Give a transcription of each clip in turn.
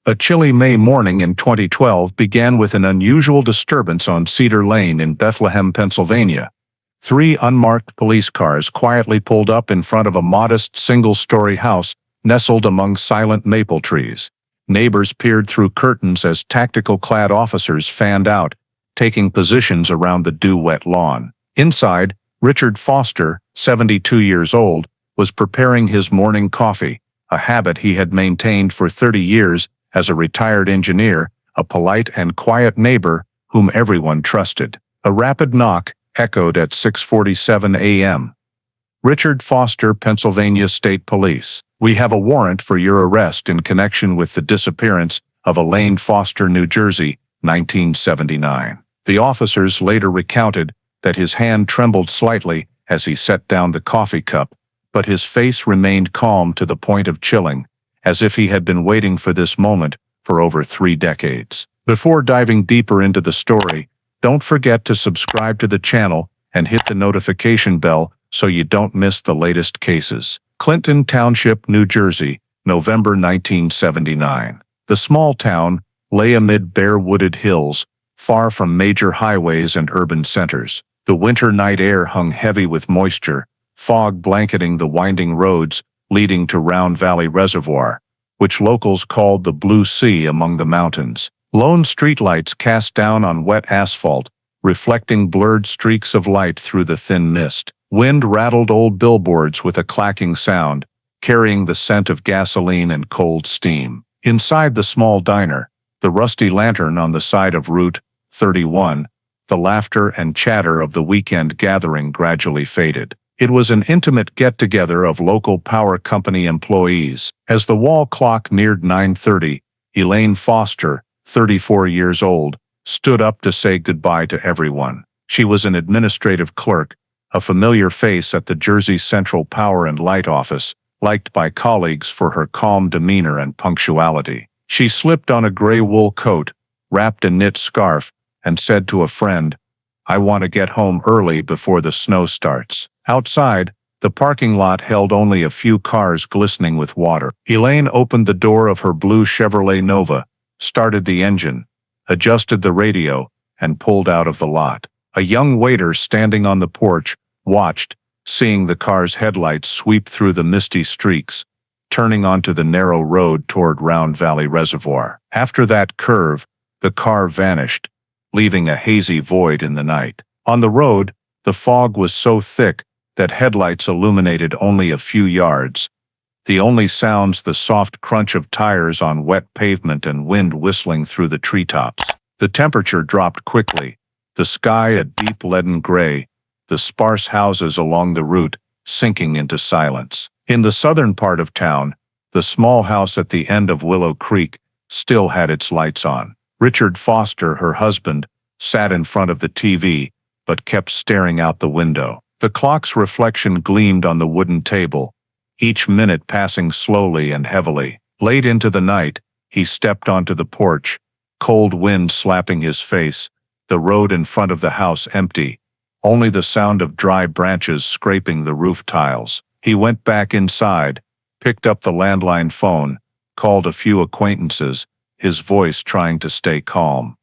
A chilly May morning in 2012 began with an unusual disturbance on Cedar Lane in Bethlehem, Pennsylvania. Three unmarked police cars quietly pulled up in front of a modest single-story house nestled among silent maple trees. Neighbors peered through curtains as tactical-clad officers fanned out, taking positions around the dew-wet lawn. Inside, Richard Foster, 72 years old, was preparing his morning coffee, a habit he had maintained for 30 years as a retired engineer, a polite and quiet neighbor whom everyone trusted. A rapid knock echoed at 6:47 a.m. Richard Foster, Pennsylvania State Police. We have a warrant for your arrest in connection with the disappearance of Elaine Foster, New Jersey, 1979. The officers later recounted that his hand trembled slightly as he set down the coffee cup, but his face remained calm to the point of chilling, as if he had been waiting for this moment for over 3 decades. Before diving deeper into the story, don't forget to subscribe to the channel and hit the notification bell so you don't miss the latest cases. Clinton Township, New Jersey, November 1979. The small town lay amid bare wooded hills, far from major highways and urban centers. The winter night air hung heavy with moisture, fog blanketing the winding roads leading to Round Valley Reservoir, which locals called the Blue Sea among the mountains. Lone streetlights cast down on wet asphalt, reflecting blurred streaks of light through the thin mist. Wind rattled old billboards with a clacking sound, carrying the scent of gasoline and cold steam. Inside the small diner, the rusty lantern on the side of Route 31, the laughter and chatter of the weekend gathering gradually faded. It was an intimate get-together of local power company employees. As the wall clock neared 9:30, Elaine Foster, 34 years old, stood up to say goodbye to everyone. She was an administrative clerk, a familiar face at the Jersey Central Power and Light office, liked by colleagues for her calm demeanor and punctuality. She slipped on a gray wool coat, wrapped a knit scarf, and said to a friend, "I want to get home early before the snow starts." Outside, the parking lot held only a few cars glistening with water. Elaine opened the door of her blue Chevrolet Nova, started the engine, adjusted the radio, and pulled out of the lot. A young waiter standing on the porch watched, seeing the car's headlights sweep through the misty streaks, turning onto the narrow road toward Round Valley Reservoir. After that curve, the car vanished, leaving a hazy void in the night. On the road, the fog was so thick that headlights illuminated only a few yards. The only sounds the soft crunch of tires on wet pavement and wind whistling through the treetops. The temperature dropped quickly, the sky a deep leaden gray, the sparse houses along the route sinking into silence. In the southern part of town, the small house at the end of Willow Creek still had its lights on. Richard Foster, her husband, sat in front of the TV, but kept staring out the window. The clock's reflection gleamed on the wooden table, each minute passing slowly and heavily. Late into the night, he stepped onto the porch, cold wind slapping his face, the road in front of the house empty, only the sound of dry branches scraping the roof tiles. He went back inside, picked up the landline phone, called a few acquaintances, his voice trying to stay calm.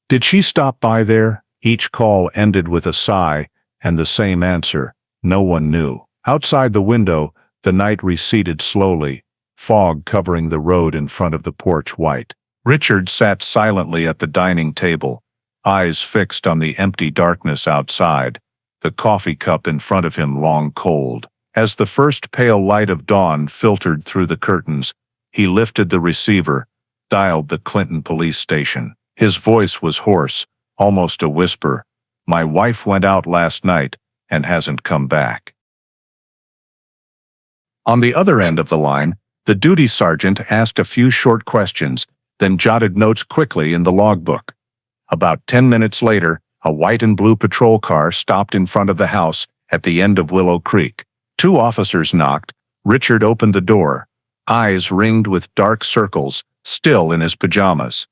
"Did she stop by there?" Each call ended with a sigh, and the same answer: no one knew. Outside the window, the night receded slowly, fog covering the road in front of the porch white. Richard sat silently at the dining table, eyes fixed on the empty darkness outside, the coffee cup in front of him long cold. As the first pale light of dawn filtered through the curtains, he lifted the receiver, dialed the Clinton police station. His voice was hoarse, almost a whisper. "My wife went out last night and hasn't come back." On the other end of the line, the duty sergeant asked a few short questions, then jotted notes quickly in the logbook. About 10 minutes later, a white and blue patrol car stopped in front of the house at the end of Willow Creek. 2 officers knocked. Richard opened the door, eyes ringed with dark circles, still in his pajamas.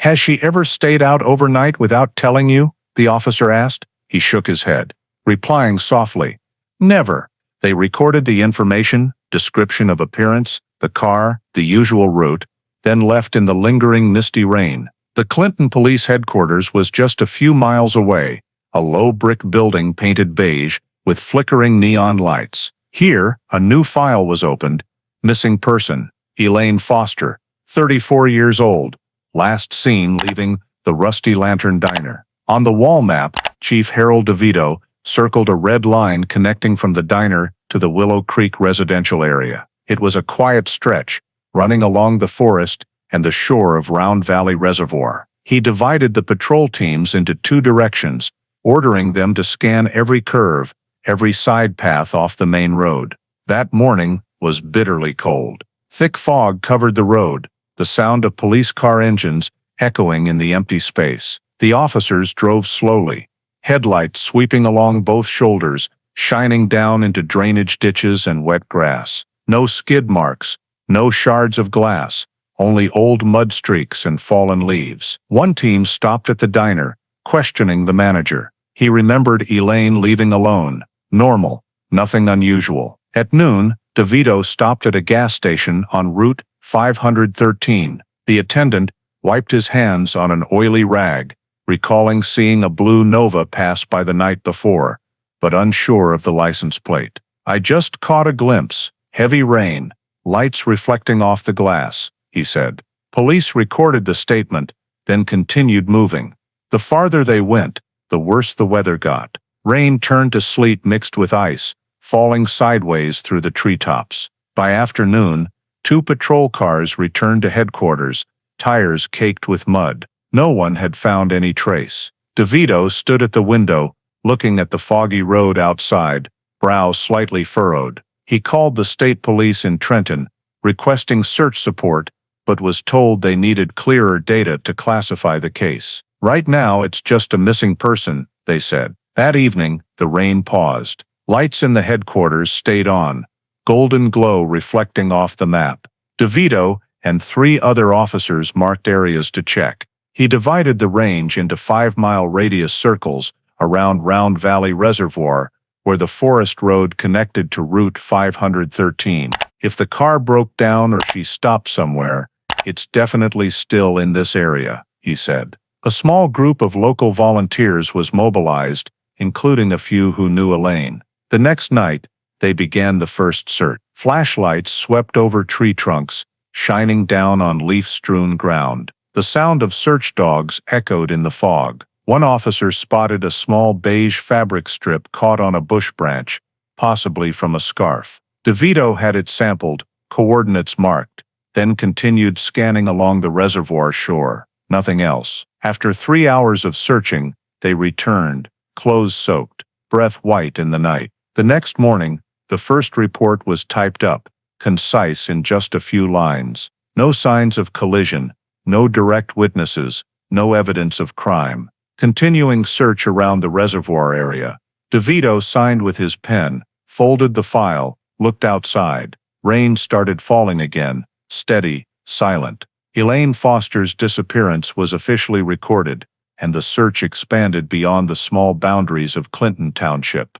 "Has she ever stayed out overnight without telling you?" the officer asked. He shook his head, replying softly, "Never." They recorded the information, description of appearance, The car, the usual route, then left in the lingering misty rain. The Clinton Police Headquarters was just a few miles away, a low brick building painted beige with flickering neon lights. Here, a new file was opened. Missing person, Elaine Foster, 34 years old, last seen leaving the Rusty Lantern Diner. On the wall map, Chief Harold DeVito circled a red line connecting from the diner to the Willow Creek residential area. It was a quiet stretch, running along the forest and the shore of Round Valley Reservoir. He divided the patrol teams into two directions, ordering them to scan every curve, every side path off the main road. That morning was bitterly cold. Thick fog covered the road, the sound of police car engines echoing in the empty space. The officers drove slowly, headlights sweeping along both shoulders, shining down into drainage ditches and wet grass. No skid marks, no shards of glass, only old mud streaks and fallen leaves. One team stopped at the diner, questioning the manager. He remembered Elaine leaving alone. Normal, nothing unusual. At noon, DeVito stopped at a gas station on Route 513. The attendant wiped his hands on an oily rag, recalling seeing a blue Nova pass by the night before, but unsure of the license plate. "I just caught a glimpse. Heavy rain, lights reflecting off the glass," he said. Police recorded the statement, then continued moving. The farther they went, the worse the weather got. Rain turned to sleet mixed with ice, falling sideways through the treetops. By afternoon, 2 patrol cars returned to headquarters, tires caked with mud. No one had found any trace. DeVito stood at the window, looking at the foggy road outside, brow slightly furrowed. He called the state police in Trenton, requesting search support, but was told they needed clearer data to classify the case. "Right now it's just a missing person," they said. That evening, the rain paused. Lights in the headquarters stayed on, golden glow reflecting off the map. DeVito and 3 other officers marked areas to check. He divided the range into 5-mile radius circles around Round Valley Reservoir, where the forest road connected to Route 513. "If the car broke down or she stopped somewhere, it's definitely still in this area," he said. A small group of local volunteers was mobilized, including a few who knew Elaine. The next night, they began the first search. Flashlights swept over tree trunks, shining down on leaf-strewn ground. The sound of search dogs echoed in the fog. One officer spotted a small beige fabric strip caught on a bush branch, possibly from a scarf. DeVito had it sampled, coordinates marked, then continued scanning along the reservoir shore. Nothing else. After 3 hours of searching, they returned, clothes soaked, breath white in the night. The next morning, the first report was typed up, concise in just a few lines. No signs of collision, no direct witnesses, no evidence of crime. Continuing search around the reservoir area. DeVito signed with his pen, folded the file, looked outside. Rain started falling again, steady, silent. Elaine Foster's disappearance was officially recorded, and the search expanded beyond the small boundaries of Clinton Township.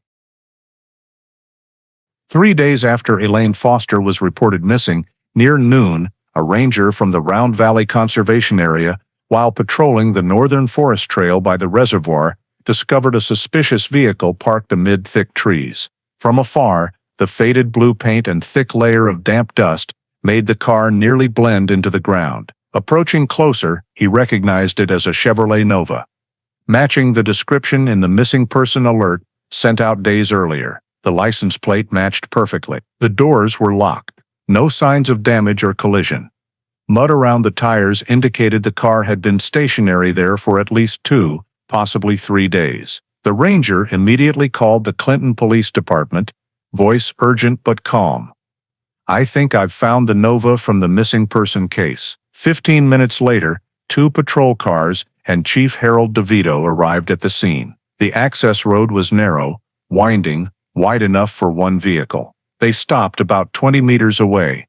3 days after Elaine Foster was reported missing, near noon, a ranger from the Round Valley Conservation Area, while patrolling the northern forest trail by the reservoir, discovered a suspicious vehicle parked amid thick trees. From afar, the faded blue paint and thick layer of damp dust made the car nearly blend into the ground. Approaching closer, he recognized it as a Chevrolet Nova, matching the description in the missing person alert sent out days earlier. The license plate matched perfectly. The doors were locked. No signs of damage or collision. Mud around the tires indicated the car had been stationary there for at least 2, possibly 3 days. The ranger immediately called the Clinton Police Department, voice urgent but calm. "I think I've found the Nova from the missing person case." 15 minutes later, 2 patrol cars and Chief Harold DeVito arrived at the scene. The access road was narrow, winding, wide enough for one vehicle. They stopped about 20 meters away,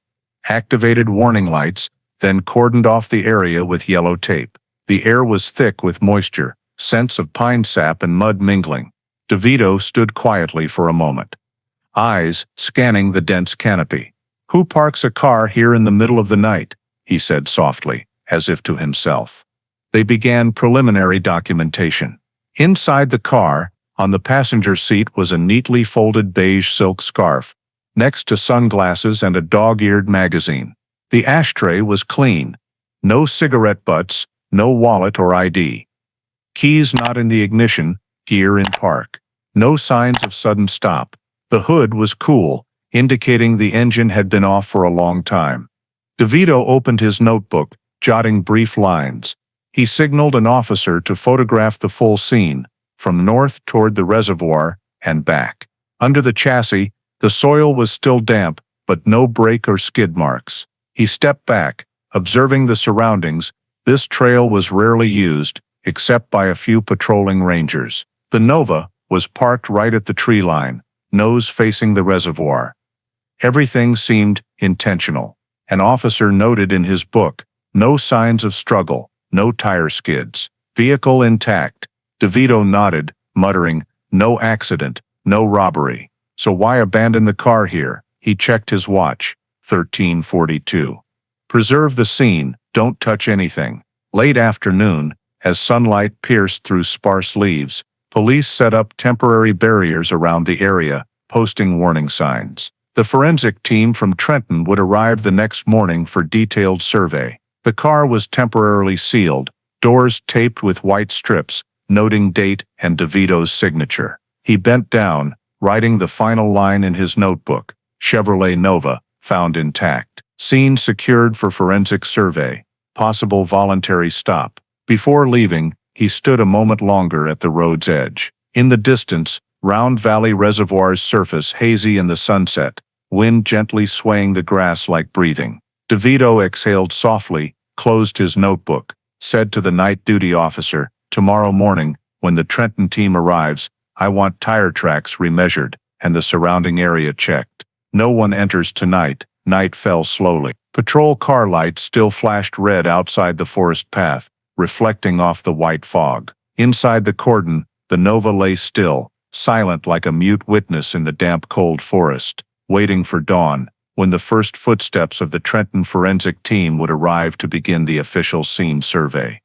activated warning lights, then cordoned off the area with yellow tape. The air was thick with moisture, scents of pine sap and mud mingling. DeVito stood quietly for a moment, eyes scanning the dense canopy. "Who parks a car here in the middle of the night?" he said softly, as if to himself. They began preliminary documentation. Inside the car, on the passenger seat was a neatly folded beige silk scarf, next to sunglasses and a dog-eared magazine. The ashtray was clean. No cigarette butts, no wallet or ID. Keys not in the ignition, gear in park. No signs of sudden stop. The hood was cool, indicating the engine had been off for a long time. DeVito opened his notebook, jotting brief lines. He signaled an officer to photograph the full scene, from north toward the reservoir and back. Under the chassis, the soil was still damp, but no brake or skid marks. He stepped back, observing the surroundings. This trail was rarely used, except by a few patrolling rangers. The Nova was parked right at the tree line, nose facing the reservoir. Everything seemed intentional. An officer noted in his book, "No signs of struggle, no tire skids. Vehicle intact." DeVito nodded, muttering, "No accident, no robbery. So why abandon the car here?" He checked his watch. 13:42. "Preserve the scene, don't touch anything." Late afternoon, as sunlight pierced through sparse leaves, police set up temporary barriers around the area, posting warning signs. The forensic team from Trenton would arrive the next morning for detailed survey. The car was temporarily sealed, doors taped with white strips, noting date and DeVito's signature. He bent down, writing the final line in his notebook. Chevrolet Nova, found intact. Scene secured for forensic survey. Possible voluntary stop. Before leaving, he stood a moment longer at the road's edge. In the distance, Round Valley Reservoir's surface hazy in the sunset, wind gently swaying the grass like breathing. DeVito exhaled softly, closed his notebook, said to the night duty officer, "Tomorrow morning, when the Trenton team arrives, I want tire tracks remeasured and the surrounding area checked. No one enters tonight." Night fell slowly. Patrol car lights still flashed red outside the forest path, reflecting off the white fog. Inside the cordon, the Nova lay still, silent like a mute witness in the damp cold forest, waiting for dawn, when the first footsteps of the Trenton forensic team would arrive to begin the official scene survey.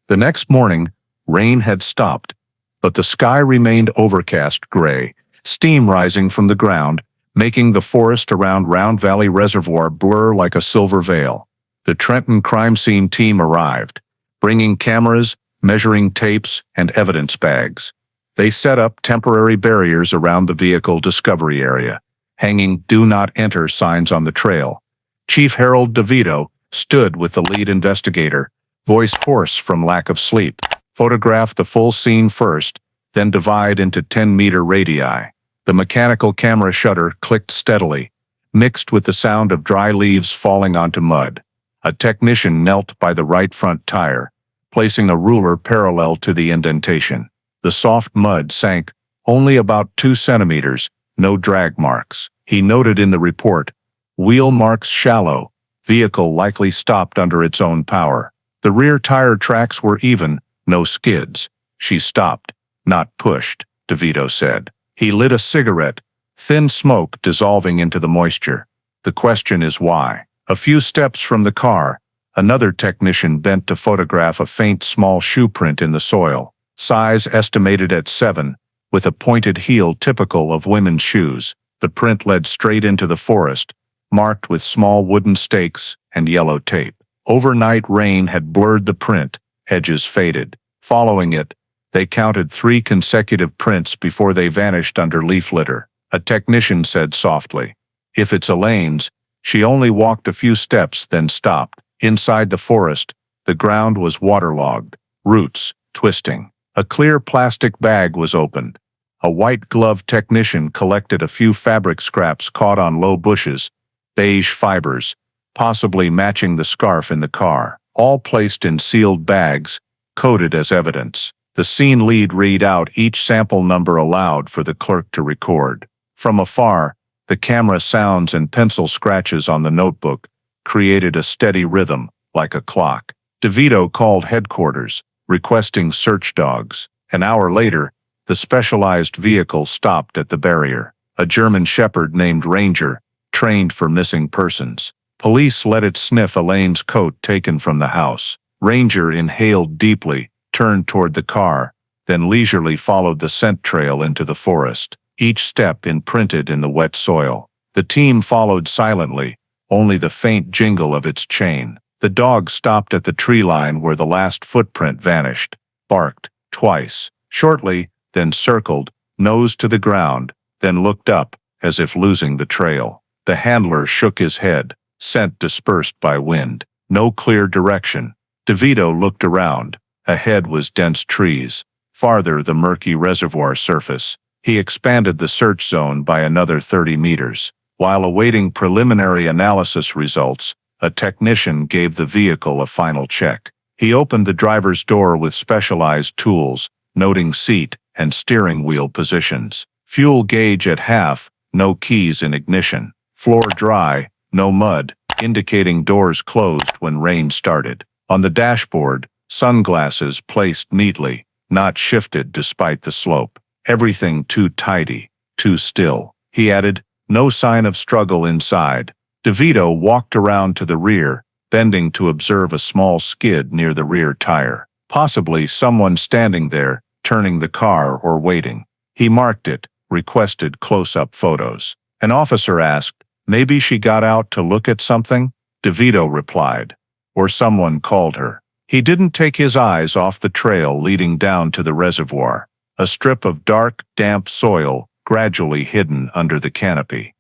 The next morning, rain had stopped, but the sky remained overcast gray, steam rising from the ground, making the forest around Round Valley Reservoir blur like a silver veil. The Trenton crime scene team arrived, bringing cameras, measuring tapes, and evidence bags. They set up temporary barriers around the vehicle discovery area, hanging "Do Not Enter" signs on the trail. Chief Harold DeVito stood with the lead investigator, voice hoarse from lack of sleep. Photograph the full scene first, then divide into 10-meter radii. The mechanical camera shutter clicked steadily, mixed with the sound of dry leaves falling onto mud. A technician knelt by the right front tire, placing a ruler parallel to the indentation. The soft mud sank only about 2 centimeters, no drag marks. He noted in the report, "Wheel marks shallow, vehicle likely stopped under its own power." The rear tire tracks were even, no skids. "She stopped, not pushed," DeVito said. He lit a cigarette, thin smoke dissolving into the moisture. "The question is why?" A few steps from the car, another technician bent to photograph a faint small shoe print in the soil. Size estimated at 7, with a pointed heel typical of women's shoes. The print led straight into the forest, marked with small wooden stakes and yellow tape. Overnight rain had blurred the print, edges faded. Following it, they counted 3 consecutive prints before they vanished under leaf litter. A technician said softly, "If it's Elaine's, she only walked a few steps then stopped." Inside the forest, the ground was waterlogged, roots twisting. A clear plastic bag was opened. A white-gloved technician collected a few fabric scraps caught on low bushes, beige fibers, possibly matching the scarf in the car, all placed in sealed bags, coded as evidence. The scene lead read out each sample number aloud for the clerk to record. From afar, the camera sounds and pencil scratches on the notebook created a steady rhythm, like a clock. DeVito called headquarters, requesting search dogs. An hour later, the specialized vehicle stopped at the barrier. a German shepherd named Ranger, trained for missing persons. Police let it sniff Elaine's coat taken from the house. Ranger inhaled deeply, turned toward the car, then leisurely followed the scent trail into the forest, each step imprinted in the wet soil. The team followed silently, only the faint jingle of its chain. The dog stopped at the tree line where the last footprint vanished, barked twice, shortly, then circled, nose to the ground, then looked up, as if losing the trail. The handler shook his head, scent dispersed by wind. No clear direction. DeVito looked around. Ahead was dense trees. Farther, the murky reservoir surface. He expanded the search zone by another 30 meters. While awaiting preliminary analysis results, a technician gave the vehicle a final check. He opened the driver's door with specialized tools, noting seat and steering wheel positions. Fuel gauge at half, no keys in ignition. Floor dry, no mud, indicating doors closed when rain started. On the dashboard, sunglasses placed neatly, not shifted despite the slope. Everything too tidy, too still. He added, no sign of struggle inside. DeVito walked around to the rear, bending to observe a small skid near the rear tire. Possibly someone standing there, turning the car or waiting. He marked it, requested close-up photos. An officer asked, maybe she got out to look at something? DeVito replied. Or someone called her. He didn't take his eyes off the trail leading down to the reservoir, a strip of dark, damp soil gradually hidden under the canopy.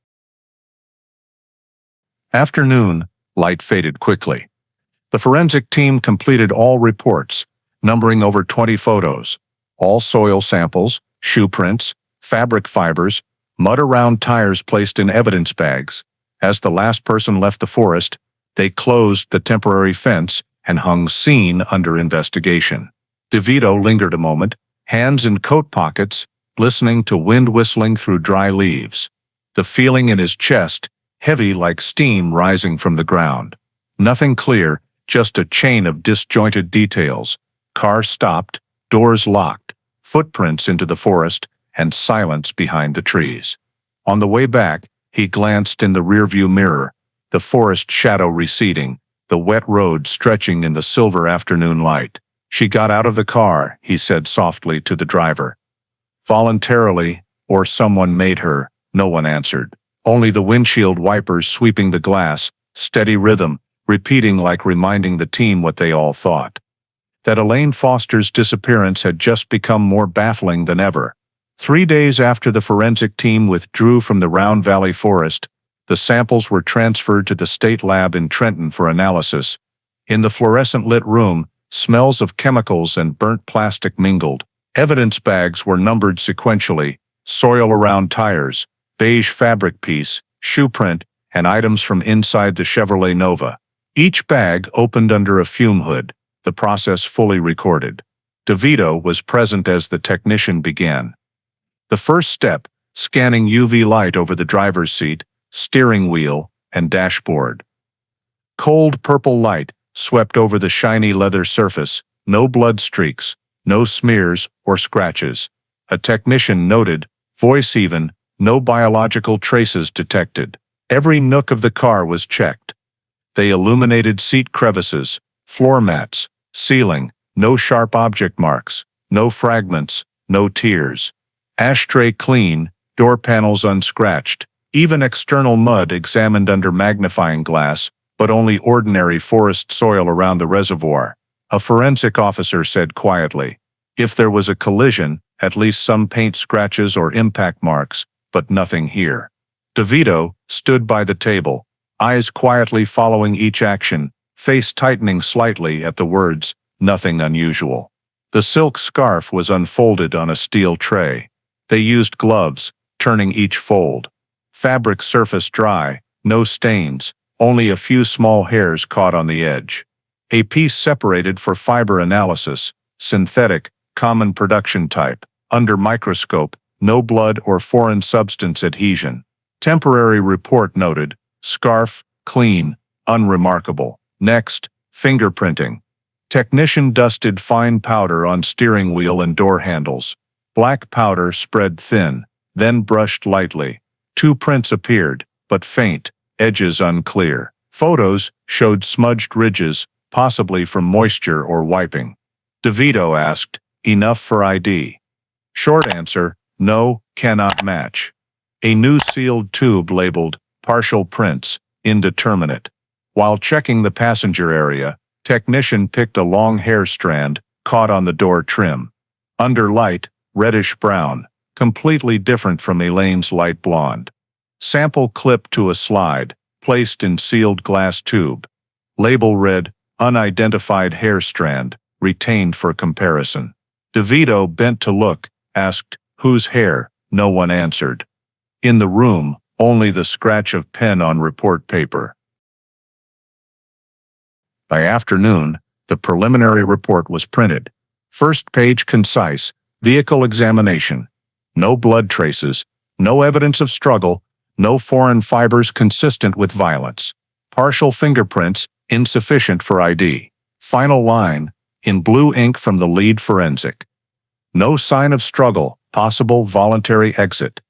Afternoon, light faded quickly. The forensic team completed all reports, numbering over 20 photos, all soil samples, shoe prints, fabric fibers, mud around tires placed in evidence bags. As the last person left the forest, they closed the temporary fence and hung scene under investigation. DeVito lingered a moment, hands in coat pockets, listening to wind whistling through dry leaves. The feeling in his chest, heavy like steam rising from the ground. Nothing clear, just a chain of disjointed details. Car stopped, doors locked, footprints into the forest, and silence behind the trees. On the way back, he glanced in the rearview mirror, the forest shadow receding, the wet road stretching in the silver afternoon light. She got out of the car, he said softly to the driver. Voluntarily, or someone made her, no one answered. Only the windshield wipers sweeping the glass, steady rhythm, repeating like reminding the team what they all thought. That Elaine Foster's disappearance had just become more baffling than ever. 3 days after the forensic team withdrew from the Round Valley Forest, the samples were transferred to the state lab in Trenton for analysis. In the fluorescent-lit room, smells of chemicals and burnt plastic mingled. Evidence bags were numbered sequentially, soil around tires, beige fabric piece, shoe print, and items from inside the Chevrolet Nova. Each bag opened under a fume hood, the process fully recorded. DeVito was present as the technician began. The first step, scanning UV light over the driver's seat, steering wheel, and dashboard. Cold purple light swept over the shiny leather surface, no blood streaks, no smears or scratches. A technician noted, voice even, no biological traces detected. Every nook of the car was checked. They illuminated seat crevices, floor mats, ceiling, no sharp object marks, no fragments, no tears. Ashtray clean, door panels unscratched, even external mud examined under magnifying glass, but only ordinary forest soil around the reservoir. A forensic officer said quietly, if there was a collision, at least some paint scratches or impact marks, but nothing here. DeVito stood by the table, eyes quietly following each action, face tightening slightly at the words, nothing unusual. The silk scarf was unfolded on a steel tray. They used gloves, turning each fold. Fabric surface dry, no stains, only a few small hairs caught on the edge. A piece separated for fiber analysis, synthetic, common production type. Under microscope, no blood or foreign substance adhesion. Temporary report noted, scarf, clean, unremarkable. Next, fingerprinting. Technician dusted fine powder on steering wheel and door handles. Black powder spread thin, then brushed lightly. 2 prints appeared, but faint, edges unclear. Photos showed smudged ridges, possibly from moisture or wiping. DeVito asked, "Enough for ID?" Short answer, "No, cannot match." A new sealed tube labeled, "Partial prints, indeterminate." While checking the passenger area, technician picked a long hair strand, caught on the door trim. Under light, reddish-brown, completely different from Elaine's light blonde. Sample clip to a slide, placed in sealed glass tube. Label read, "Unidentified hair strand, retained for comparison." DeVito bent to look, asked, "Whose hair?" No one answered. In the room, only the scratch of pen on report paper. By afternoon, the preliminary report was printed. First page concise, vehicle examination. No blood traces, no evidence of struggle, no foreign fibers consistent with violence. Partial fingerprints, insufficient for ID. Final line, in blue ink from the lead forensic. No sign of struggle, possible voluntary exit.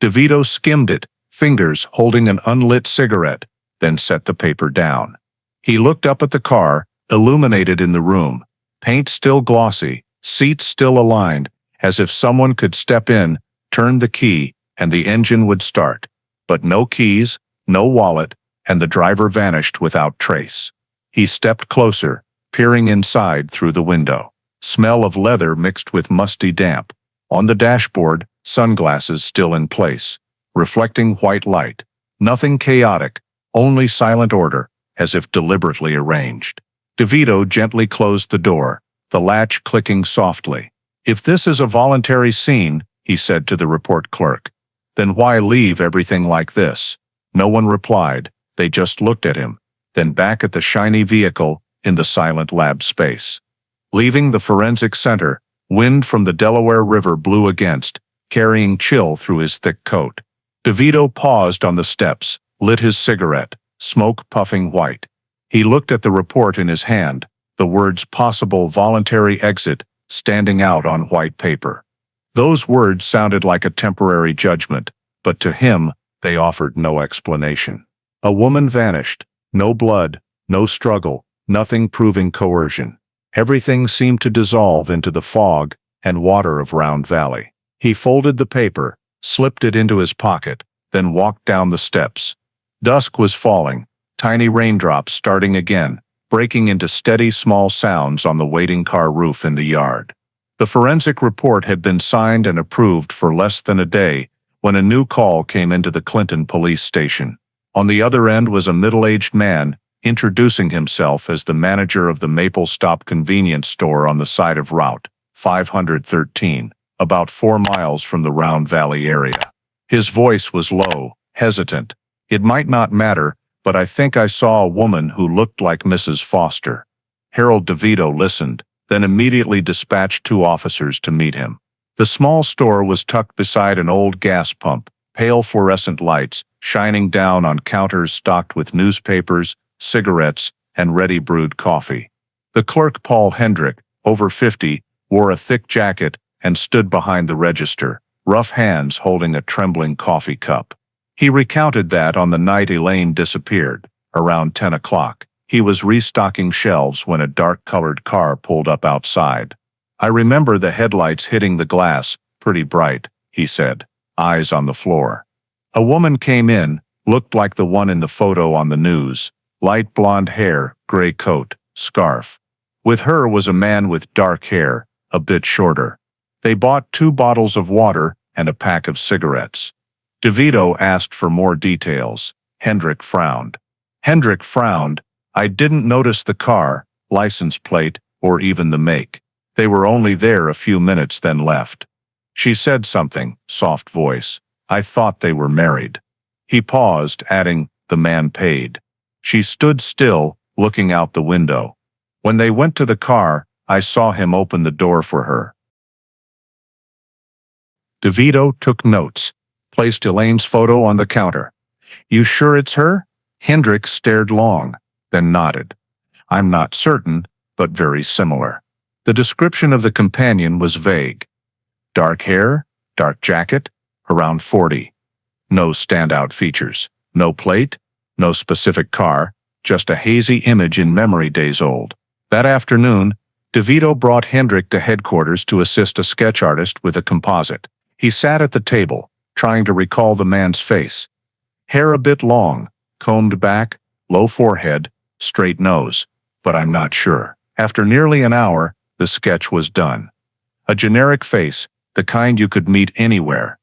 DeVito skimmed it, fingers holding an unlit cigarette, then set the paper down. He looked up at the car, illuminated in the room. Paint still glossy, seats still aligned, as if someone could step in, turn the key, and the engine would start. But no keys, no wallet, and the driver vanished without trace. He stepped closer, peering inside through the window. Smell of leather mixed with musty damp. On the dashboard, sunglasses still in place, reflecting white light. Nothing chaotic, only silent order, as if deliberately arranged. DeVito gently closed the door, the latch clicking softly. "If this is a voluntary scene," he said to the report clerk, "then why leave everything like this?" No one replied, they just looked at him, then back at the shiny vehicle in the silent lab space. Leaving the forensic center, wind from the Delaware River blew against, carrying chill through his thick coat. DeVito paused on the steps, lit his cigarette, smoke puffing white. He looked at the report in his hand, the words "possible voluntary exit" standing out on white paper. Those words sounded like a temporary judgment, but to him, they offered no explanation. A woman vanished, no blood, no struggle, nothing proving coercion. Everything seemed to dissolve into the fog and water of Round Valley. He folded the paper, slipped it into his pocket, then walked down the steps. Dusk was falling, tiny raindrops starting again, breaking into steady small sounds on the waiting car roof in the yard. The forensic report had been signed and approved for less than a day when a new call came into the Clinton police station. On the other end was a middle-aged man, introducing himself as the manager of the Maple Stop convenience store on the side of Route 513, about 4 miles from the Round Valley area. His voice was low, hesitant. "It might not matter, but I think I saw a woman who looked like Mrs. Foster." Harold DeVito listened, then immediately dispatched 2 officers to meet him. The small store was tucked beside an old gas pump, pale fluorescent lights shining down on counters stocked with newspapers, cigarettes, and ready-brewed coffee. The clerk, Paul Hendrick, over 50, wore a thick jacket and stood behind the register, rough hands holding a trembling coffee cup. He recounted that on the night Elaine disappeared, around 10 o'clock, he was restocking shelves when a dark-colored car pulled up outside. "I remember the headlights hitting the glass, pretty bright," he said, eyes on the floor. A woman came in, looked like the one in the photo on the news, light blonde hair, gray coat, scarf. With her was a man with dark hair, a bit shorter. They bought 2 bottles of water and a pack of cigarettes. DeVito asked for more details. Hendrick frowned. "I didn't notice the car, license plate, or even the make. They were only there a few minutes then left." She said something, soft voice. "I thought they were married." He paused, adding, "The man paid." She stood still, looking out the window. "When they went to the car, I saw him open the door for her." DeVito took notes, placed Elaine's photo on the counter. "You sure it's her?" Hendrick stared long, then nodded. "I'm not certain, but very similar." The description of the companion was vague. Dark hair, dark jacket, around 40. No standout features. No plate, no specific car, just a hazy image in memory days old. That afternoon, DeVito brought Hendrik to headquarters to assist a sketch artist with a composite. He sat at the table, trying to recall the man's face. Hair a bit long, combed back, low forehead, straight nose, but I'm not sure. After nearly an hour, the sketch was done. A generic face, the kind you could meet anywhere.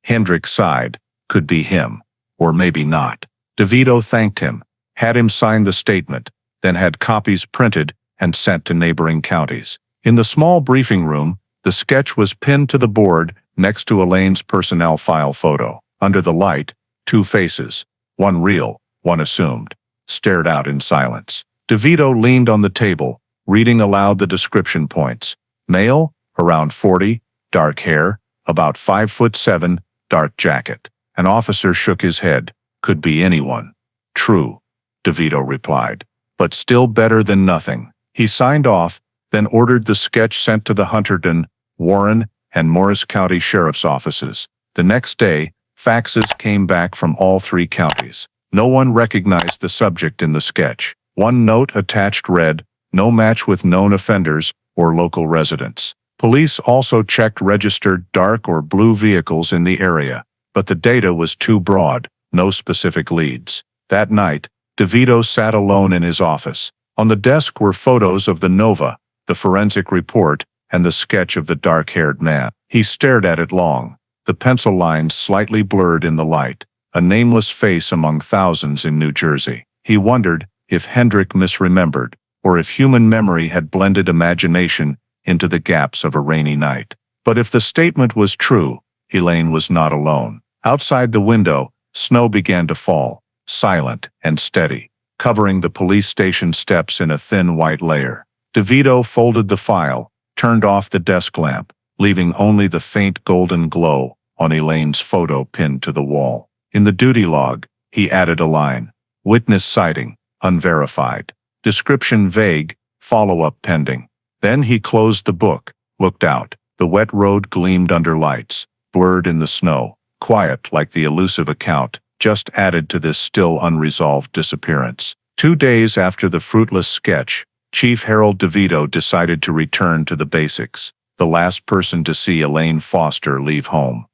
Hendrik sighed. Could be him. Or maybe not. DeVito thanked him, had him sign the statement, then had copies printed and sent to neighboring counties. In the small briefing room, the sketch was pinned to the board next to Elaine's personnel file photo. Under the light, two faces, one real, one assumed, stared out in silence. DeVito leaned on the table, reading aloud the description points. Male, around 40, dark hair, about 5'7", dark jacket. An officer shook his head. Could be anyone. True, DeVito replied. But still better than nothing. He signed off, then ordered the sketch sent to the Hunterdon, Warren, and Morris County Sheriff's offices. The next day, faxes came back from all three counties. No one recognized the subject in the sketch. One note attached read, "No match with known offenders or local residents." Police also checked registered dark or blue vehicles in the area, but the data was too broad, no specific leads. That night, DeVito sat alone in his office. On the desk were photos of the Nova, the forensic report, and the sketch of the dark-haired man. He stared at it long, the pencil lines slightly blurred in the light, a nameless face among thousands in New Jersey. He wondered if Hendrik misremembered, or if human memory had blended imagination into the gaps of a rainy night. But if the statement was true, Elaine was not alone. Outside the window, snow began to fall, silent and steady, covering the police station steps in a thin white layer. DeVito folded the file, turned off the desk lamp, leaving only the faint golden glow on Elaine's photo pinned to the wall. In the duty log, he added a line. Witness sighting, unverified. Description vague, follow-up pending. Then he closed the book, looked out. The wet road gleamed under lights, blurred in the snow, quiet like the elusive account, just added to this still unresolved disappearance. 2 days after the fruitless sketch, Chief Harold DeVito decided to return to the basics. The last person to see Elaine Foster leave home.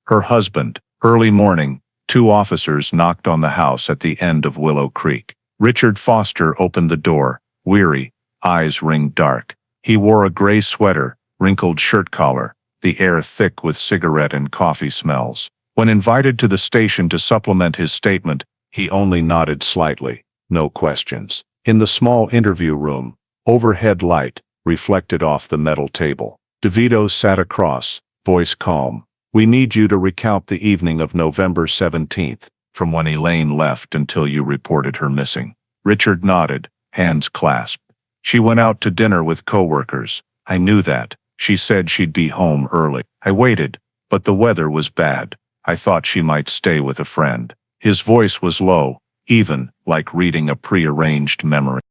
Her husband. Early morning, 2 officers knocked on the house at the end of Willow Creek. Richard Foster opened the door, weary, eyes ringed dark. He wore a gray sweater, wrinkled shirt collar, the air thick with cigarette and coffee smells. When invited to the station to supplement his statement, he only nodded slightly. No questions. In the small interview room, overhead light reflected off the metal table. DeVito sat across, voice calm. We need you to recount the evening of November 17th, from when Elaine left until you reported her missing. Richard nodded, hands clasped. She went out to dinner with coworkers. I knew that. She said she'd be home early. I waited, but the weather was bad. I thought she might stay with a friend. His voice was low, even, like reading a prearranged memory.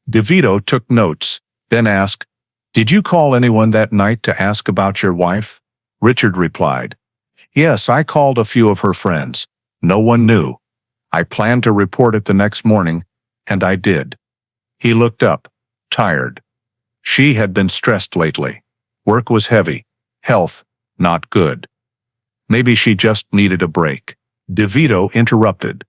DeVito took notes, then asked, Did you call anyone that night to ask about your wife? Richard replied, Yes, I called a few of her friends. No one knew. I planned to report it the next morning, and I did. He looked up, tired. She had been stressed lately. Work was heavy. Health, not good. Maybe she just needed a break. DeVito interrupted.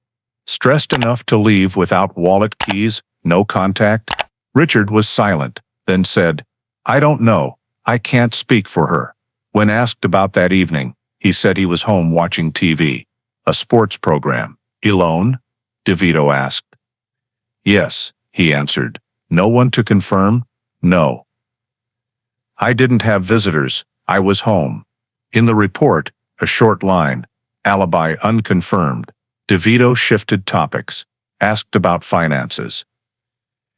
Stressed enough to leave without wallet, keys, no contact? Richard was silent, then said, I don't know. I can't speak for her. When asked about that evening, he said he was home watching TV. A sports program. Alone? DeVito asked. Yes, he answered. No one to confirm? No. I didn't have visitors. I was home. In the report, a short line, alibi unconfirmed. DeVito shifted topics, asked about finances.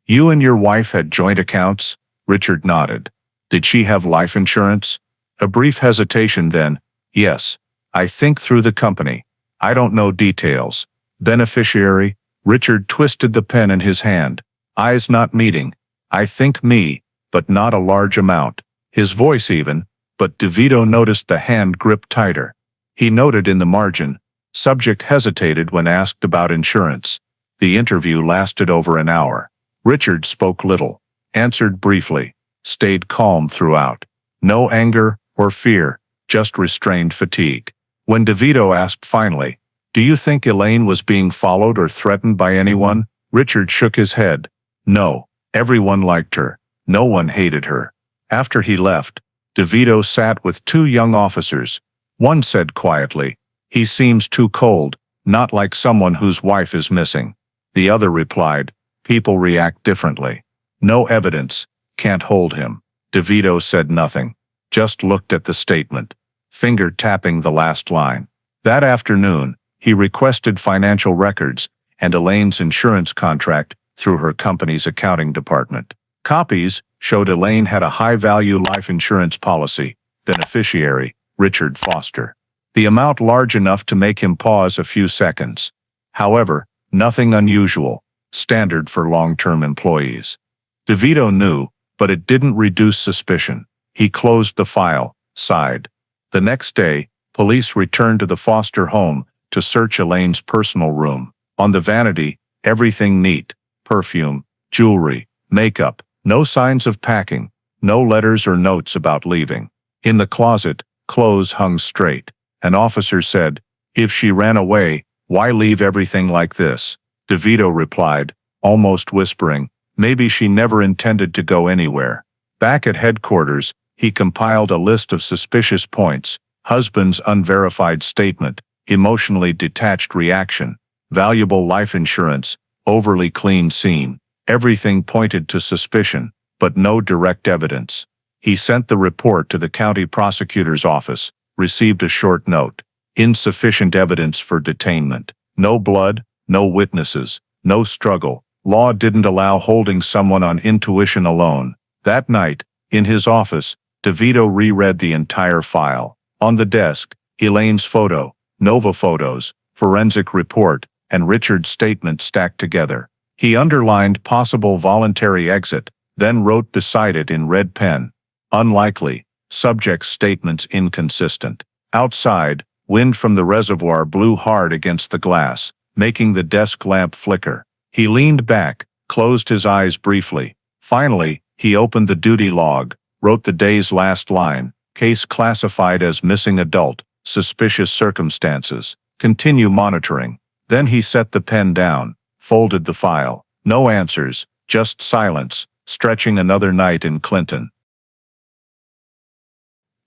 You and your wife had joint accounts? Richard nodded. Did she have life insurance? A brief hesitation then, yes. I think through the company. I don't know details. Beneficiary? Richard twisted the pen in his hand. Eyes not meeting. I think me, but not a large amount. His voice even, but DeVito noticed the hand grip tighter. He noted in the margin, "Subject hesitated when asked about insurance." The interview lasted over an hour. Richard spoke little, answered briefly, stayed calm throughout. No anger or fear, just restrained fatigue. When DeVito asked finally, "Do you think Elaine was being followed or threatened by anyone?" Richard shook his head. "No, everyone liked her. No one hated her." After he left, DeVito sat with two young officers. One said quietly, "He seems too cold, not like someone whose wife is missing." The other replied, "People react differently. No evidence, can't hold him." DeVito said nothing, just looked at the statement, finger tapping the last line. That afternoon, he requested financial records and Elaine's insurance contract through her company's accounting department. Copies showed Elaine had a high-value life insurance policy, beneficiary, Richard Foster. The amount large enough to make him pause a few seconds. However, nothing unusual, standard for long-term employees. DeVito knew, but it didn't reduce suspicion. He closed the file, sighed. The next day, police returned to the Foster home to search Elaine's personal room. On the vanity, everything neat: perfume, jewelry, makeup, no signs of packing, no letters or notes about leaving. In the closet, clothes hung straight. An officer said, "If she ran away, why leave everything like this?" DeVito replied, almost whispering, "Maybe she never intended to go anywhere." Back at headquarters, he compiled a list of suspicious points: husband's unverified statement, emotionally detached reaction, valuable life insurance, overly clean scene. Everything pointed to suspicion, but no direct evidence. He sent the report to the county prosecutor's office, received a short note: insufficient evidence for detainment. No blood, no witnesses, no struggle. Law didn't allow holding someone on intuition alone. That night, in his office, DeVito reread the entire file. On the desk, Elaine's photo, Nova photos, forensic report, and Richard's statement stacked together. He underlined possible voluntary exit, then wrote beside it in red pen, "Unlikely, subject's statements inconsistent." Outside, wind from the reservoir blew hard against the glass, making the desk lamp flicker. He leaned back, closed his eyes briefly. Finally, he opened the duty log, wrote the day's last line: "Case classified as missing adult, suspicious circumstances. Continue monitoring." Then he set the pen down, folded the file. No answers, just silence, stretching another night in Clinton.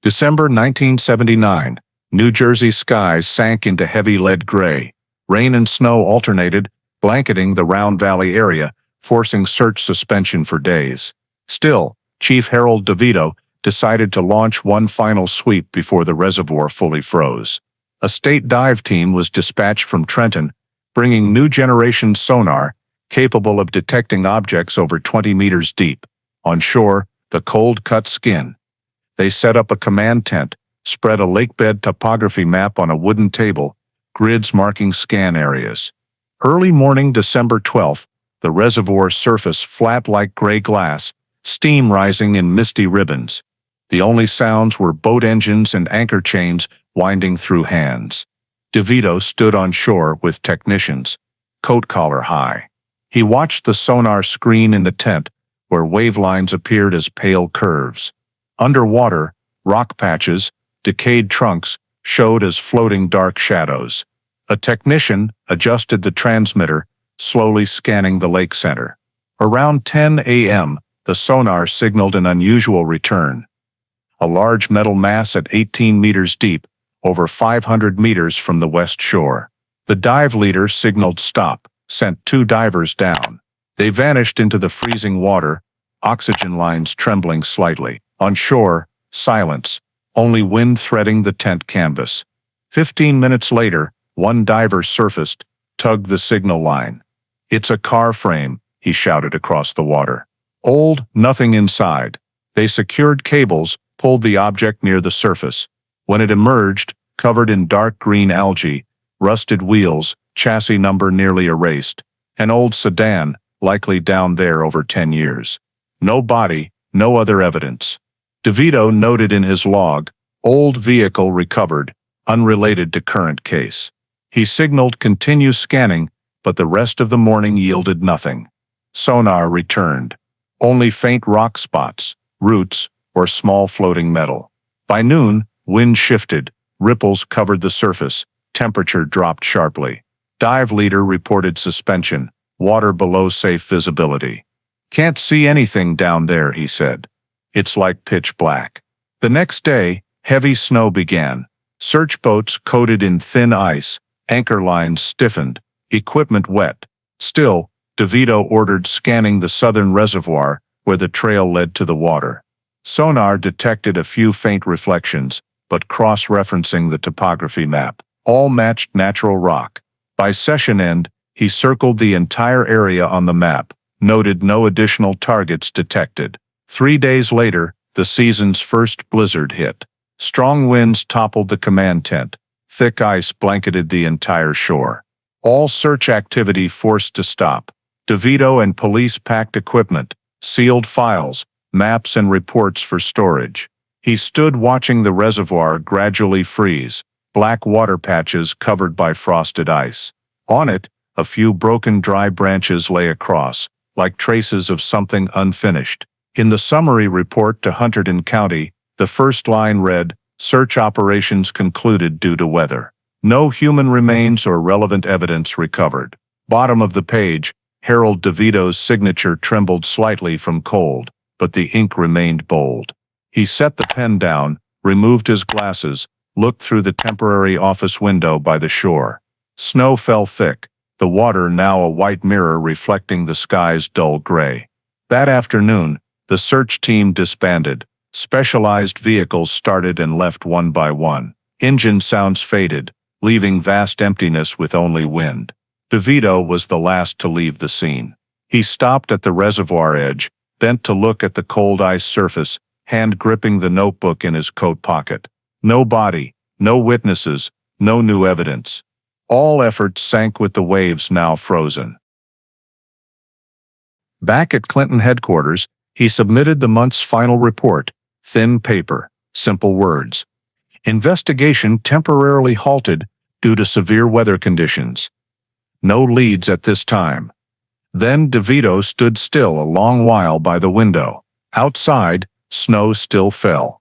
December 1979. New Jersey skies sank into heavy lead gray. Rain and snow alternated, blanketing the Round Valley area, forcing search suspension for days. Still, Chief Harold DeVito decided to launch one final sweep before the reservoir fully froze. A state dive team was dispatched from Trenton, bringing new generation sonar, capable of detecting objects over 20 meters deep. On shore, the cold cut skin. They set up a command tent, spread a lakebed topography map on a wooden table, grids marking scan areas. Early morning December 12th, the reservoir surface flat like gray glass, steam rising in misty ribbons. The only sounds were boat engines and anchor chains winding through hands. DeVito stood on shore with technicians, coat collar high. He watched the sonar screen in the tent, where wave lines appeared as pale curves. Underwater, rock patches, decayed trunks, showed as floating dark shadows. A technician adjusted the transmitter, slowly scanning the lake center. Around 10 a.m., the sonar signaled an unusual return. A large metal mass at 18 meters deep, over 500 meters from the west shore. The dive leader signaled stop, sent two divers down. They vanished into the freezing water, oxygen lines trembling slightly. On shore, silence, only wind threading the tent canvas. 15 minutes later, one diver surfaced, tugged the signal line. "It's a car frame," he shouted across the water. "Old, nothing inside." They secured cables, pulled the object near the surface. When it emerged, covered in dark green algae, rusted wheels, chassis number nearly erased. An old sedan, likely down there over 10 years. No body, no other evidence. DeVito noted in his log, "Old vehicle recovered, unrelated to current case. He signaled continue scanning, but the rest of the morning yielded nothing. Sonar returned. Only faint rock spots, roots, or small floating metal. By noon, wind shifted, ripples covered the surface, temperature dropped sharply. Dive leader reported suspension, water below safe visibility. Can't see anything down there, he said. It's like pitch black. The next day, heavy snow began. Search boats coated in thin ice, anchor lines stiffened, equipment wet. Still, DeVito ordered scanning the southern reservoir, where the trail led to the water. Sonar detected a few faint reflections, but cross-referencing the topography map, all matched natural rock. By session end, he circled the entire area on the map, noted no additional targets detected. 3 days later, the season's first blizzard hit. Strong winds toppled the command tent. Thick ice blanketed the entire shore. All search activity forced to stop. DeVito and police packed equipment, sealed files, maps and reports for storage. He stood watching the reservoir gradually freeze, black water patches covered by frosted ice. On it, a few broken dry branches lay across, like traces of something unfinished. In the summary report to Hunterdon County, the first line read, "Search operations concluded due to weather. No human remains or relevant evidence recovered." Bottom of the page, Harold DeVito's signature trembled slightly from cold, but the ink remained bold. He set the pen down, removed his glasses, looked through the temporary office window by the shore. Snow fell thick, the water now a white mirror reflecting the sky's dull gray. That afternoon, the search team disbanded. Specialized vehicles started and left one by one. Engine sounds faded, leaving vast emptiness with only wind. DeVito was the last to leave the scene. He stopped at the reservoir edge, bent to look at the cold ice surface, hand gripping the notebook in his coat pocket. No body, no witnesses, no new evidence. All efforts sank with the waves now frozen. Back at Clinton headquarters, he submitted the month's final report. Thin paper, simple words. Investigation temporarily halted due to severe weather conditions. No leads at this time. Then DeVito stood still a long while by the window. Outside, snow still fell,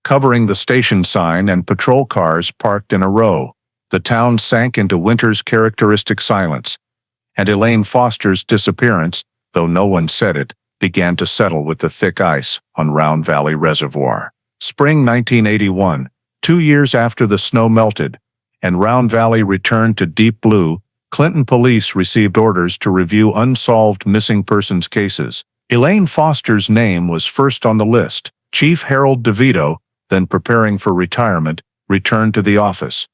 covering the station sign and patrol cars parked in a row. The town sank into winter's characteristic silence, and Elaine Foster's disappearance, though no one said it, began to settle with the thick ice on Round Valley Reservoir. Spring 1981, 2 years after the snow melted, and Round Valley returned to deep blue, Clinton police received orders to review unsolved missing persons cases. Elaine Foster's name was first on the list. Chief Harold DeVito, then preparing for retirement, returned to the office.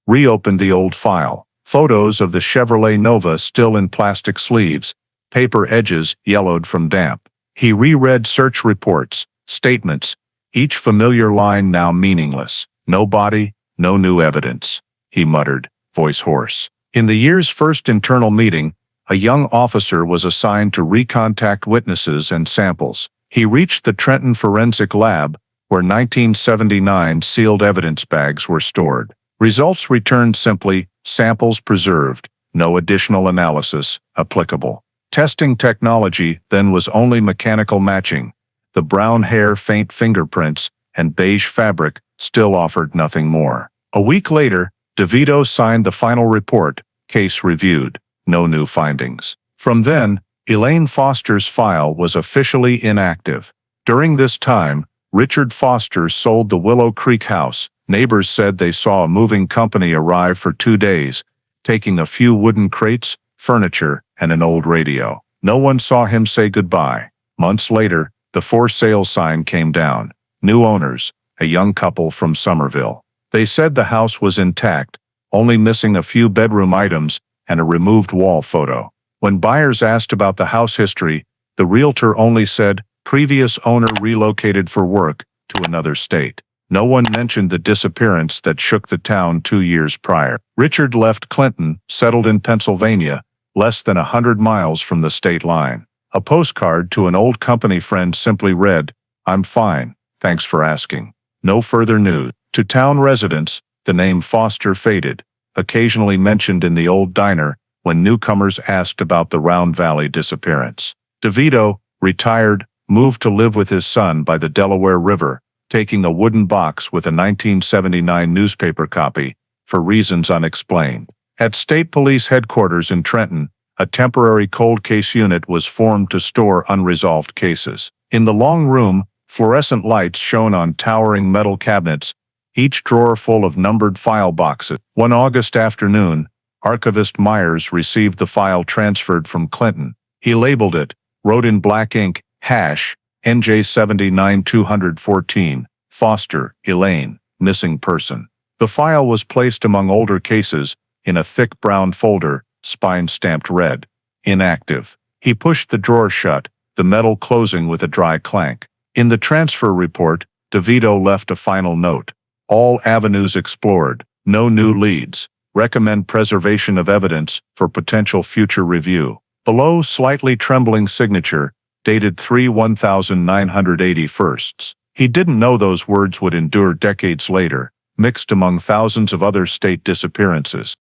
Reopened the old file. Photos of the Chevrolet Nova still in plastic sleeves, paper edges yellowed from damp. He reread search reports, statements, each familiar line now meaningless. No body, no new evidence, he muttered, voice hoarse. In the year's first internal meeting, a young officer was assigned to recontact witnesses and samples. He reached the Trenton Forensic Lab, where 1979 sealed evidence bags were stored. Results returned simply, samples preserved, no additional analysis applicable. Testing technology then was only mechanical matching. The brown hair, faint fingerprints, and beige fabric still offered nothing more. A week later, DeVito signed the final report, case reviewed, no new findings. From then, Elaine Foster's file was officially inactive. During this time, Richard Foster sold the Willow Creek house. Neighbors said they saw a moving company arrive for 2 days, taking a few wooden crates, furniture, and an old radio. No one saw him say goodbye. Months later, the for sale sign came down. New owners, a young couple from Somerville. They said the house was intact, only missing a few bedroom items and a removed wall photo. When buyers asked about the house history, the realtor only said, previous owner relocated for work to another state. No one mentioned the disappearance that shook the town 2 years prior. Richard left Clinton, settled in Pennsylvania, less than 100 miles from the state line. A postcard to an old company friend simply read, "I'm fine, thanks for asking." No further news. To town residents, The name Foster faded, occasionally mentioned in the old diner when newcomers asked about the Round Valley disappearance. DeVito, retired, moved to live with his son by the Delaware River, taking a wooden box with a 1979 newspaper copy, for reasons unexplained. At State Police Headquarters in Trenton, a temporary cold case unit was formed to store unresolved cases. In the long room, fluorescent lights shone on towering metal cabinets, each drawer full of numbered file boxes. One August afternoon, Archivist Myers received the file transferred from Clinton. He labeled it, wrote in black ink, #NJ79214, Foster, Elaine, missing person. The file was placed among older cases, in a thick brown folder, spine stamped red. Inactive. He pushed the drawer shut, the metal closing with a dry clank. In the transfer report, DeVito left a final note. All avenues explored, no new leads. Recommend preservation of evidence for potential future review. Below, slightly trembling signature, dated 3/1981. He didn't know those words would endure decades later, mixed among thousands of other state disappearances.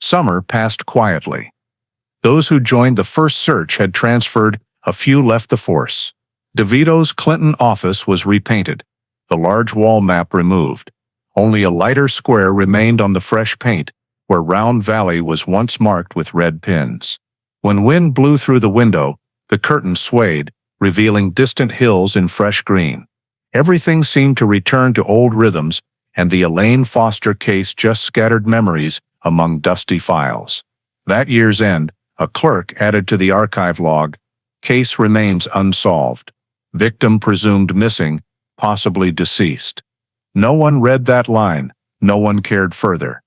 Summer passed quietly. Those who joined the first search had transferred, a few left the force. DeVito's Clinton office was repainted, the large wall map removed. Only a lighter square remained on the fresh paint, where Round Valley was once marked with red pins. When wind blew through the window, the curtain swayed, revealing distant hills in fresh green. Everything seemed to return to old rhythms, and the Elaine Foster case just scattered memories among dusty files. That year's end, a clerk added to the archive log, "Case remains unsolved. Victim presumed missing, possibly deceased." No one read that line, no one cared further.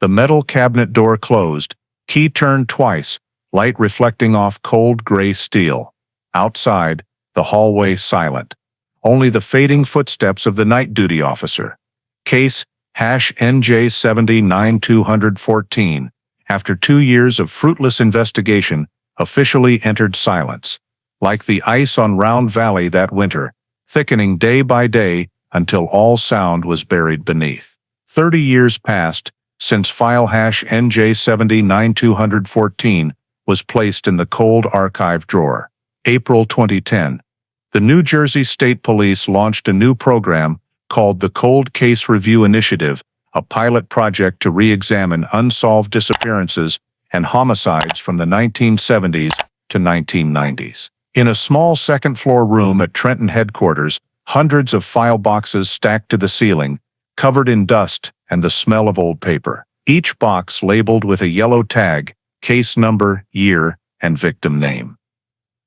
The metal cabinet door closed, key turned twice, light reflecting off cold gray steel. Outside, the hallway silent. Only the fading footsteps of the night duty officer. Case #NJ79214, after 2 years of fruitless investigation, officially entered silence. Like the ice on Round Valley that winter, thickening day by day until all sound was buried beneath. 30 years passed since file #NJ79214 was placed in the cold archive drawer. April 2010. The New Jersey State Police launched a new program called the Cold Case Review Initiative, a pilot project to re-examine unsolved disappearances and homicides from the 1970s to 1990s. In a small second-floor room at Trenton headquarters, hundreds of file boxes stacked to the ceiling, covered in dust and the smell of old paper. Each box labeled with a yellow tag, case number, year, and victim name.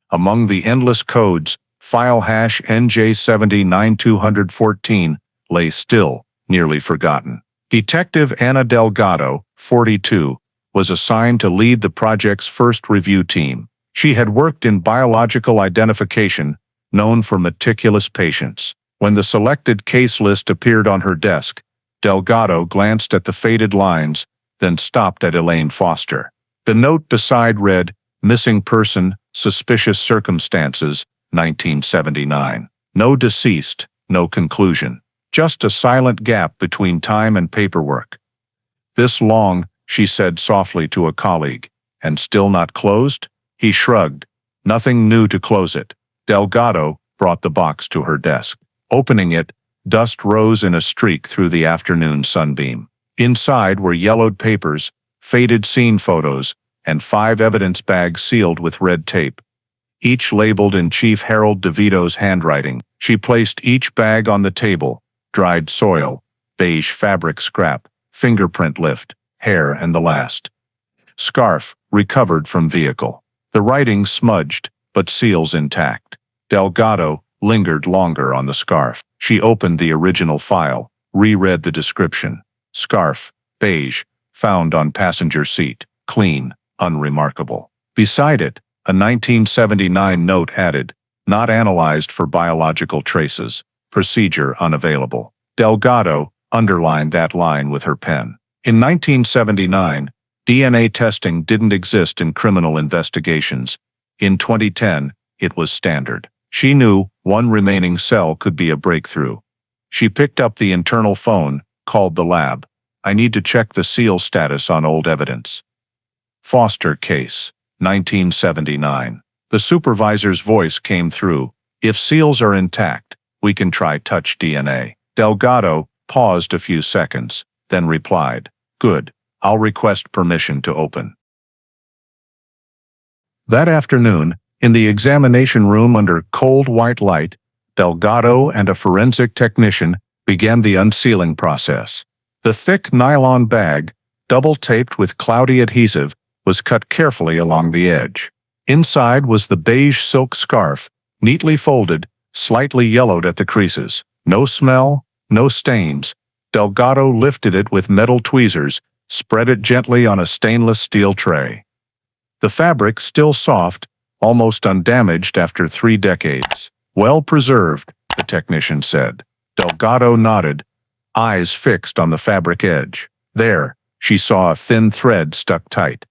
Among the endless codes, file #NJ79214 lay still, nearly forgotten. Detective Anna Delgado, 42, was assigned to lead the project's first review team. She had worked in biological identification, known for meticulous patience. When the selected case list appeared on her desk, Delgado glanced at the faded lines, then stopped at Elaine Foster. The note beside read, "Missing person, suspicious circumstances, 1979. No deceased, no conclusion. Just a silent gap between time and paperwork." "This long," she said softly to a colleague, "and still not closed?" He shrugged. "Nothing new to close it." Delgado brought the box to her desk. Opening it, dust rose in a streak through the afternoon sunbeam. Inside were yellowed papers, faded scene photos, and 5 evidence bags sealed with red tape. Each labeled in Chief Harold DeVito's handwriting. She placed each bag on the table: dried soil, beige fabric scrap, fingerprint lift, hair, and the last. Scarf, recovered from vehicle. The writing smudged, but seals intact. Delgado lingered longer on the scarf. She opened the original file, reread the description. Scarf, beige, found on passenger seat, clean, unremarkable. Beside it, a 1979 note added, "Not analyzed for biological traces, procedure unavailable." Delgado underlined that line with her pen. In 1979, DNA testing didn't exist in criminal investigations. In 2010, it was standard. She knew one remaining cell could be a breakthrough. She picked up the internal phone, called the lab. I need to check the seal status on old evidence. Foster case, 1979. The supervisor's voice came through. If seals are intact, we can try touch DNA. Delgado paused a few seconds, then replied, Good, I'll request permission to open. That afternoon, in the examination room under cold white light, Delgado and a forensic technician began the unsealing process. The thick nylon bag, double-taped with cloudy adhesive, was cut carefully along the edge. Inside was the beige silk scarf, neatly folded, slightly yellowed at the creases. No smell, no stains. Delgado lifted it with metal tweezers, spread it gently on a stainless steel tray. The fabric still soft, almost undamaged after 3 decades. Well preserved, the technician said. Delgado nodded, eyes fixed on the fabric edge. There, she saw a thin thread stuck tight.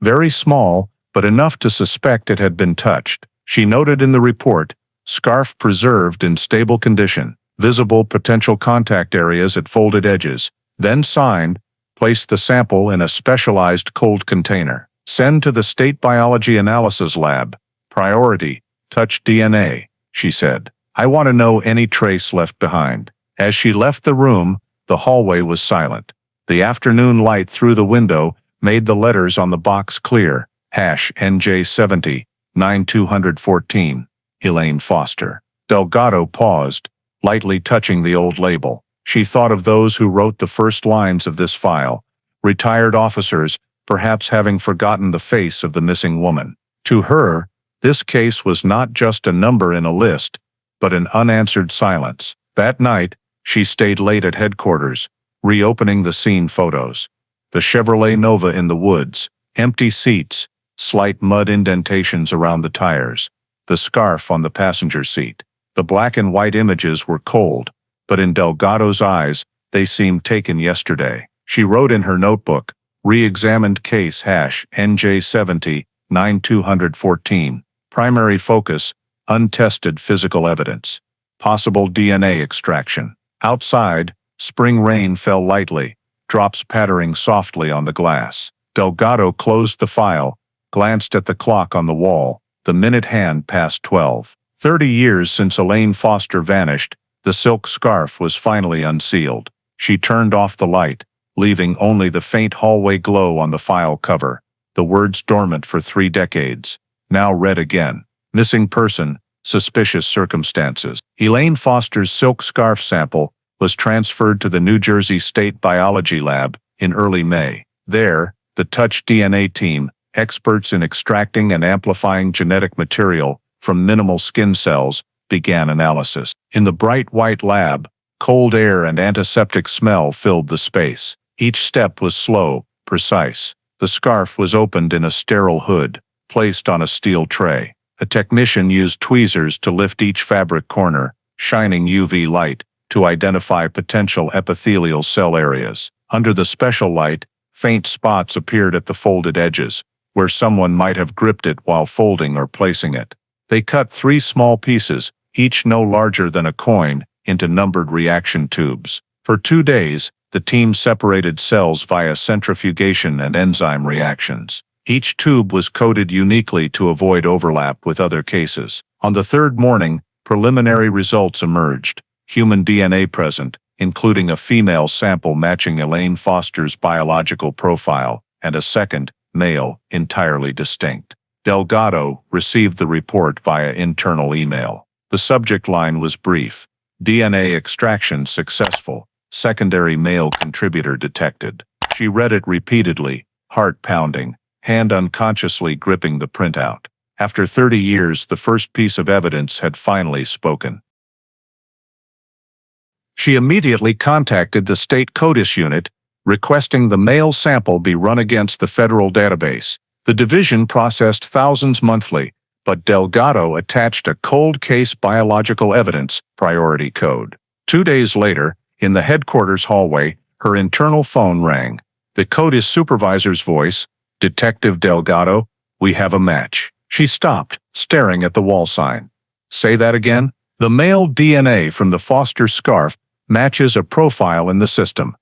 Very small, but enough to suspect it had been touched. She noted in the report, scarf preserved in stable condition, visible potential contact areas at folded edges, then signed, placed the sample in a specialized cold container. Send to the State Biology Analysis Lab. Priority, touch DNA, she said. I want to know any trace left behind. As she left the room, the hallway was silent. The afternoon light through the window made the letters on the box clear. #NJ70, 9214, Elaine Foster. Delgado paused, lightly touching the old label. She thought of those who wrote the first lines of this file, retired officers, perhaps having forgotten the face of the missing woman. To her, this case was not just a number in a list, but an unanswered silence. That night, she stayed late at headquarters, reopening the scene photos. The Chevrolet Nova in the woods, empty seats, slight mud indentations around the tires, the scarf on the passenger seat. The black and white images were cold, but in Delgado's eyes, they seemed taken yesterday. She wrote in her notebook, Re-examined case #NJ70, 9214. Primary focus, untested physical evidence. Possible DNA extraction. Outside, spring rain fell lightly, drops pattering softly on the glass. Delgado closed the file, glanced at the clock on the wall. The minute hand passed 12. 30 years since Elaine Foster vanished, the silk scarf was finally unsealed. She turned off the light, leaving only the faint hallway glow on the file cover. The words dormant for 3 decades, now read again. Missing person, suspicious circumstances. Elaine Foster's silk scarf sample was transferred to the New Jersey State Biology Lab in early May. There, the Touch DNA team, experts in extracting and amplifying genetic material from minimal skin cells, began analysis. In the bright white lab, cold air and antiseptic smell filled the space. Each step was slow, precise. The scarf was opened in a sterile hood, placed on a steel tray. A technician used tweezers to lift each fabric corner, shining UV light, to identify potential epithelial cell areas. Under the special light, faint spots appeared at the folded edges, where someone might have gripped it while folding or placing it. They cut 3 small pieces, each no larger than a coin, into numbered reaction tubes. For 2 days, the team separated cells via centrifugation and enzyme reactions. Each tube was coded uniquely to avoid overlap with other cases. On the 3rd morning, preliminary results emerged. Human DNA present, including a female sample matching Elaine Foster's biological profile, and a second, male, entirely distinct. Delgado received the report via internal email. The subject line was brief. DNA extraction successful. Secondary male contributor detected. She read it repeatedly, heart pounding, hand unconsciously gripping the printout. After 30 years, the first piece of evidence had finally spoken. She immediately contacted the state CODIS unit, requesting the male sample be run against the federal database. The division processed thousands monthly, but Delgado attached a cold case biological evidence priority code. 2 days later, in the headquarters hallway, her internal phone rang. The CODIS supervisor's voice, Detective Delgado, we have a match. She stopped, staring at the wall sign. Say that again? The male DNA from the Foster scarf matches a profile in the system.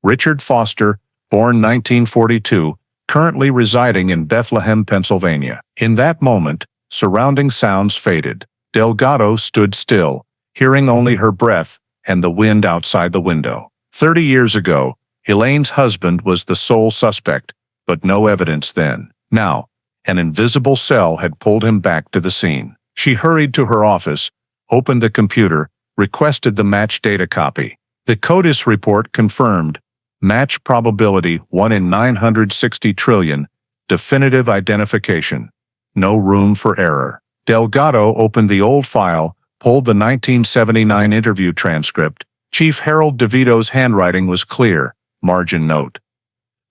Richard Foster, born 1942, currently residing in Bethlehem, Pennsylvania. In that moment, surrounding sounds faded. Delgado stood still, hearing only her breath and the wind outside the window. 30 years ago, Elaine's husband was the sole suspect, but no evidence then. Now, an invisible cell had pulled him back to the scene. She hurried to her office, opened the computer, requested the match data copy. The CODIS report confirmed match probability 1 in 960 trillion, definitive identification. No room for error. Delgado opened the old file, pulled the 1979 interview transcript. Chief Harold DeVito's handwriting was clear. Margin note.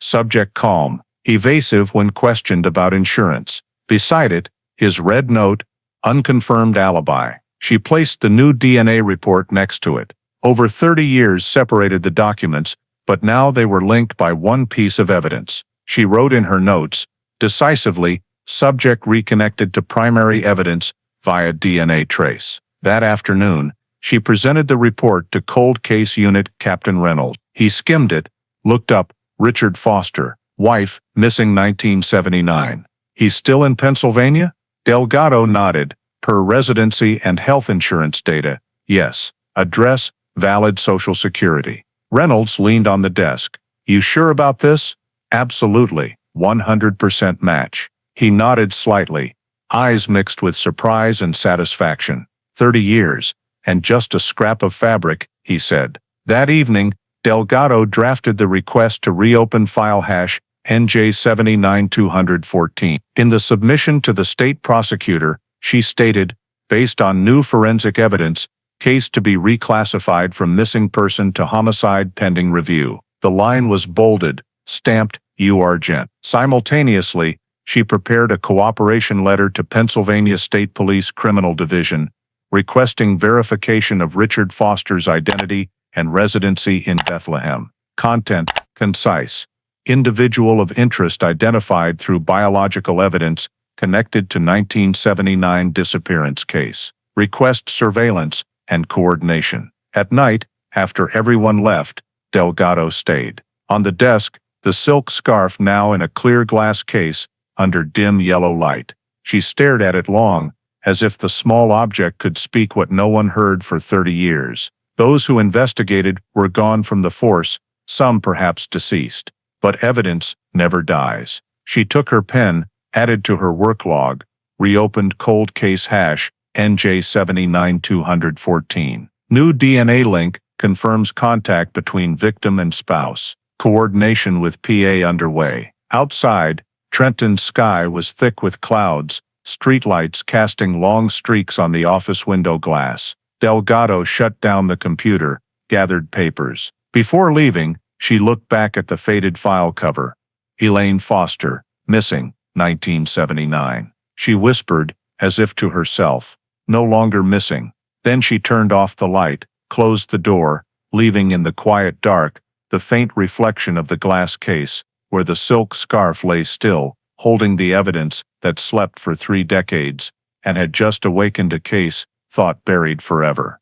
Subject calm, evasive when questioned about insurance. Beside it, his red note, unconfirmed alibi. She placed the new DNA report next to it. Over 30 years separated the documents, but now they were linked by one piece of evidence. She wrote in her notes, decisively, subject reconnected to primary evidence via DNA trace. That afternoon, she presented the report to Cold Case Unit Captain Reynolds. He skimmed it, looked up, Richard Foster, wife, missing 1979. He's still in Pennsylvania? Delgado nodded, per residency and health insurance data, yes. Address, valid Social Security. Reynolds leaned on the desk. You sure about this? Absolutely, 100% match. He nodded slightly, eyes mixed with surprise and satisfaction. 30 years, and just a scrap of fabric, he said. That evening, Delgado drafted the request to reopen file hash NJ79214. In the submission to the state prosecutor, she stated, based on new forensic evidence, case to be reclassified from missing person to homicide pending review. The line was bolded, stamped, URGent. Simultaneously, she prepared a cooperation letter to Pennsylvania State Police Criminal Division, requesting verification of Richard Foster's identity and residency in Bethlehem. Content, concise. Individual of interest identified through biological evidence connected to 1979 disappearance case. Request surveillance and coordination. At night, after everyone left, Delgado stayed. On the desk, the silk scarf now in a clear glass case under dim yellow light. She stared at it long, as if the small object could speak what no one heard for 30 years. Those who investigated were gone from the force, some perhaps deceased. But evidence never dies. She took her pen, added to her work log, reopened cold case hash NJ79214. New DNA link confirms contact between victim and spouse. Coordination with PA underway. Outside, Trenton's sky was thick with clouds, streetlights casting long streaks on the office window glass. Delgado shut down the computer, gathered papers. Before leaving, she looked back at the faded file cover. Elaine Foster, missing, 1979. She whispered, as if to herself, no longer missing. Then she turned off the light, closed the door, leaving in the quiet dark the faint reflection of the glass case, where the silk scarf lay still, holding the evidence that slept for 3 decades and had just awakened a case thought buried forever.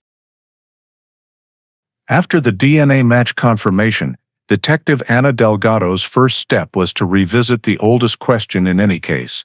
After the DNA match confirmation, Detective Anna Delgado's first step was to revisit the oldest question in any case.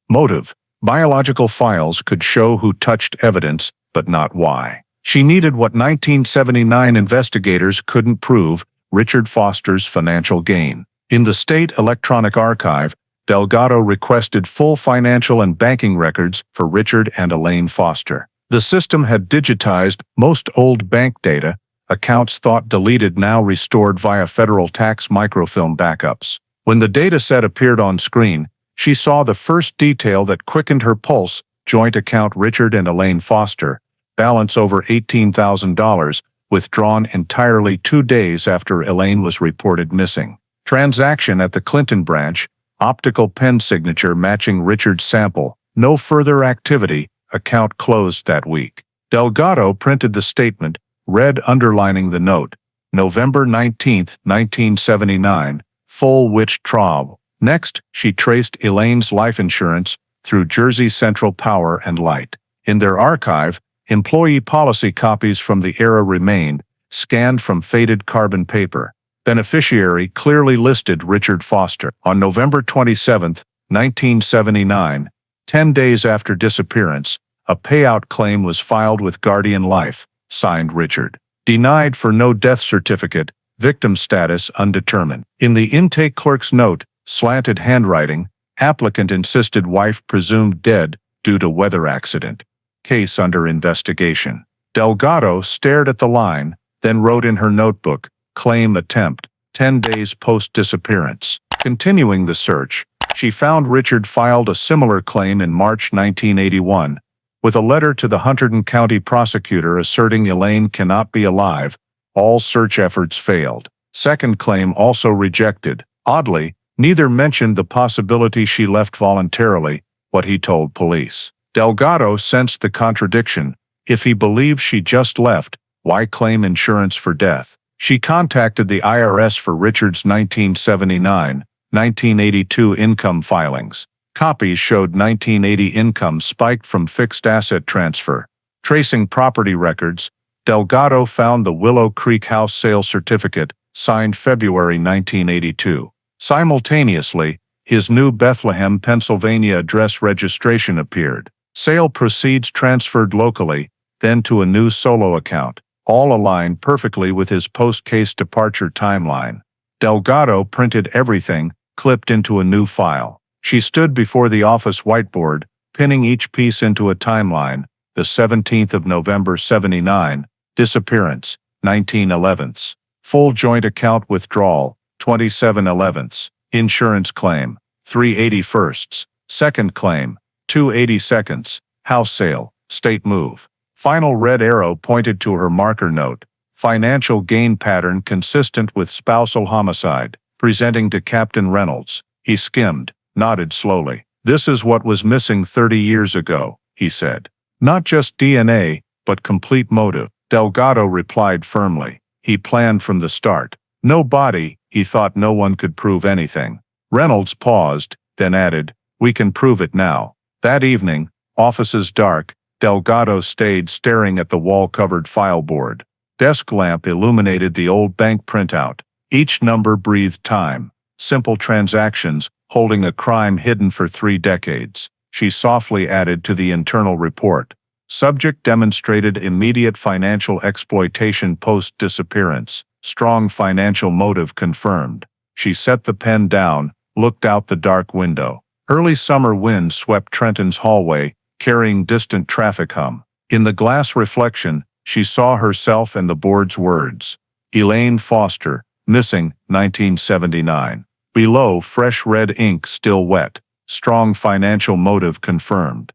Motive. Biological files could show who touched evidence, but not why. She needed what 1979 investigators couldn't prove, Richard Foster's financial gain. In the State Electronic Archive, Delgado requested full financial and banking records for Richard and Elaine Foster. The system had digitized most old bank data, accounts thought deleted now restored via federal tax microfilm backups. When the dataset appeared on screen, she saw the first detail that quickened her pulse: joint account Richard and Elaine Foster, balance over $18,000, withdrawn entirely 2 days after Elaine was reported missing. Transaction at the Clinton branch, optical pen signature matching Richard's sample, no further activity, account closed that week. Delgado printed the statement, red underlining the note, November 19, 1979, full witch trial. Next, she traced Elaine's life insurance through Jersey Central Power and Light. In their archive, employee policy copies from the era remained, scanned from faded carbon paper. Beneficiary clearly listed Richard Foster. On November 27, 1979, 10 days after disappearance, a payout claim was filed with Guardian Life, signed Richard. Denied for no death certificate, victim status undetermined. In the intake clerk's note, slanted handwriting, applicant insisted wife presumed dead due to weather accident. Case under investigation. Delgado stared at the line, then wrote in her notebook, claim attempt, 10 days post-disappearance. Continuing the search, she found Richard filed a similar claim in March 1981, with a letter to the Hunterdon County prosecutor asserting Elaine cannot be alive. All search efforts failed. Second claim also rejected. Oddly, neither mentioned the possibility she left voluntarily, what he told police. Delgado sensed the contradiction. If he believed she just left, why claim insurance for death? She contacted the IRS for Richard's 1979-1982 income filings. Copies showed 1980 income spiked from fixed asset transfer. Tracing property records, Delgado found the Willow Creek house sale certificate, signed February 1982. Simultaneously, his new Bethlehem, Pennsylvania address registration appeared. Sale proceeds transferred locally, then to a new solo account. All aligned perfectly with his post-case departure timeline. Delgado printed everything, clipped into a new file. She stood before the office whiteboard, pinning each piece into a timeline. The 17th of November 79, disappearance, 19/11. Full joint account withdrawal, 27/11. Insurance claim, 3/81. Second claim, 2/82. House sale, state move. Final red arrow pointed to her marker note. Financial gain pattern consistent with spousal homicide, presenting to Captain Reynolds. He skimmed, nodded slowly. This is what was missing 30 years ago, he said. Not just DNA, but complete motive. Delgado replied firmly. He planned from the start. No body, he thought no one could prove anything. Reynolds paused, then added, we can prove it now. That evening, offices dark, Delgado stayed staring at the wall-covered file board. Desk lamp illuminated the old bank printout. Each number breathed time. Simple transactions, holding a crime hidden for 3 decades. She softly added to the internal report. Subject demonstrated immediate financial exploitation post-disappearance. Strong financial motive confirmed. She set the pen down, looked out the dark window. Early summer wind swept Trenton's hallway, carrying distant traffic hum. In the glass reflection, she saw herself and the board's words. Elaine Foster, missing, 1979. Below, fresh red ink still wet. Strong financial motive confirmed.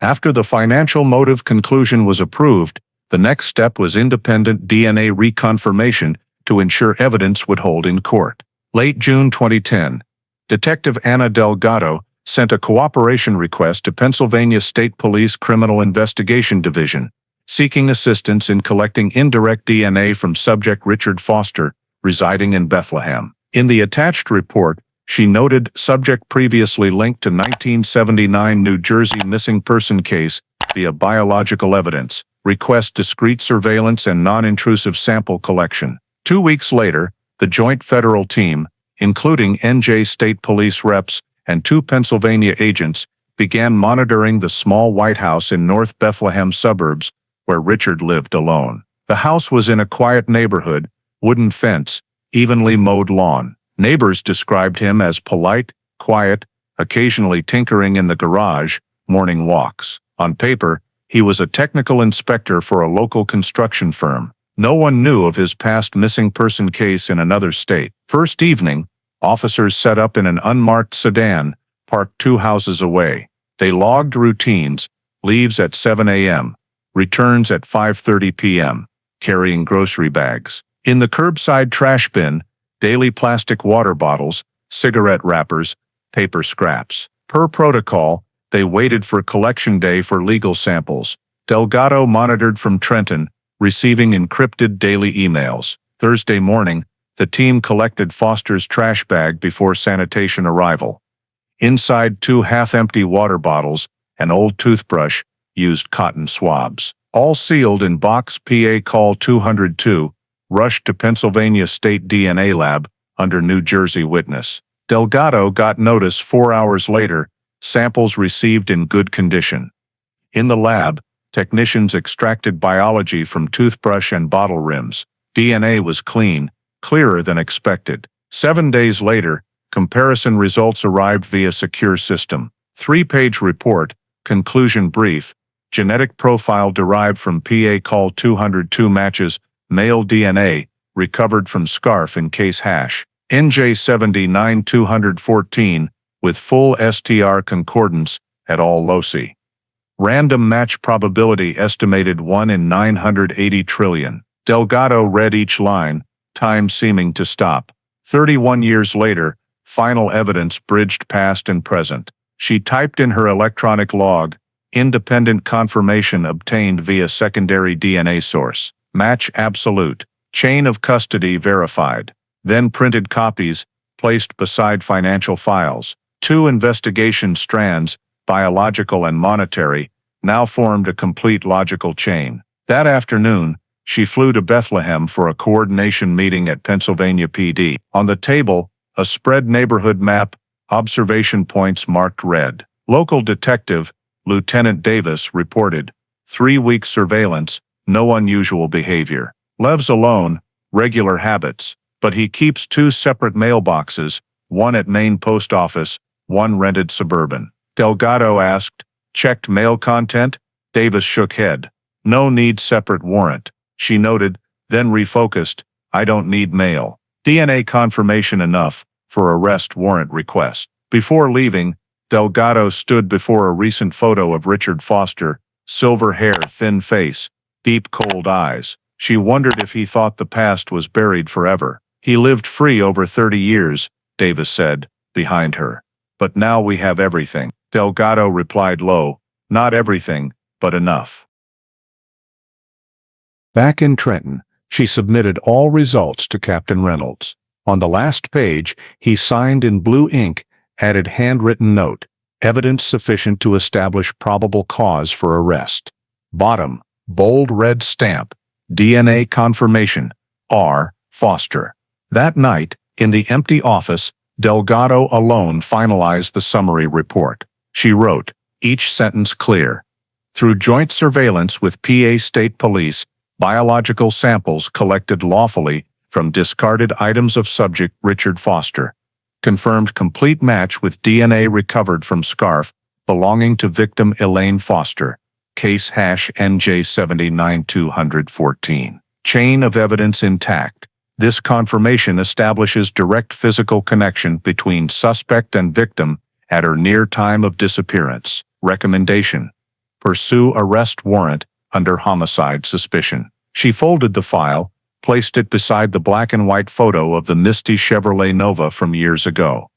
After the financial motive conclusion was approved, the next step was independent DNA reconfirmation to ensure evidence would hold in court. Late June 2010, Detective Anna Delgado sent a cooperation request to Pennsylvania State Police Criminal Investigation Division, seeking assistance in collecting indirect DNA from subject Richard Foster, residing in Bethlehem. In the attached report, she noted subject previously linked to 1979 New Jersey missing person case via biological evidence, request discrete surveillance and non-intrusive sample collection. 2 weeks later, the joint federal team, including NJ State Police reps and 2 Pennsylvania agents, began monitoring the small White House in North Bethlehem suburbs, where Richard lived alone. The house was in a quiet neighborhood, wooden fence, evenly mowed lawn. Neighbors described him as polite, quiet, occasionally tinkering in the garage, morning walks. On paper, he was a technical inspector for a local construction firm. No one knew of his past missing person case in another state. First evening, officers set up in an unmarked sedan, parked 2 houses away. They logged routines, leaves at 7 a.m., returns at 5:30 p.m., carrying grocery bags. In the curbside trash bin, daily plastic water bottles, cigarette wrappers, paper scraps. Per protocol, they waited for collection day for legal samples. Delgado monitored from Trenton, receiving encrypted daily emails. Thursday morning, the team collected Foster's trash bag before sanitation arrival. Inside 2 half-empty water bottles, an old toothbrush, used cotton swabs. All sealed in box. PA Call 202, rushed to Pennsylvania State DNA Lab, under New Jersey witness. Delgado got notice 4 hours later, samples received in good condition. In the lab, technicians extracted biology from toothbrush and bottle rims. DNA was clean, clearer than expected. 7 days later, comparison results arrived via secure system. 3-page report, conclusion brief, genetic profile derived from PA Call 202 matches male DNA, recovered from scarf in case hash. NJ 79214, with full STR concordance, at all loci. Random match probability estimated 1 in 980 trillion. Delgado read each line, time seeming to stop. 31 years later, final evidence bridged past and present. She typed in her electronic log, independent confirmation obtained via secondary DNA source. Match absolute. Chain of custody verified. Then printed copies, placed beside financial files. 2 investigation strands, biological and monetary, now formed a complete logical chain. That afternoon, she flew to Bethlehem for a coordination meeting at Pennsylvania PD. On the table, a spread neighborhood map, observation points marked red. Local detective, Lieutenant Davis, reported, 3-week surveillance, no unusual behavior. Lives alone, regular habits, but he keeps 2 separate mailboxes, one at main post office, one rented suburban. Delgado asked, checked mail content? Davis shook head. No need separate warrant. She noted, then refocused, I don't need mail. DNA confirmation enough, for arrest warrant request. Before leaving, Delgado stood before a recent photo of Richard Foster, silver hair, thin face, deep cold eyes. She wondered if he thought the past was buried forever. He lived free over 30 years, Davis said, behind her. But now we have everything. Delgado replied low, not everything, but enough. Back in Trenton, she submitted all results to Captain Reynolds. On the last page, he signed in blue ink, added handwritten note, evidence sufficient to establish probable cause for arrest. Bottom, bold red stamp, DNA confirmation, R. Foster. That night, in the empty office, Delgado alone finalized the summary report. She wrote, each sentence clear. Through joint surveillance with PA State Police, biological samples collected lawfully from discarded items of subject Richard Foster confirmed complete match with DNA recovered from scarf belonging to victim Elaine Foster. Case hash NJ 79214. Chain of evidence intact. This confirmation establishes direct physical connection between suspect and victim at or near time of disappearance. Recommendation: pursue arrest warrant under homicide suspicion. She folded the file, placed it beside the black and white photo of the misty Chevrolet Nova from years ago.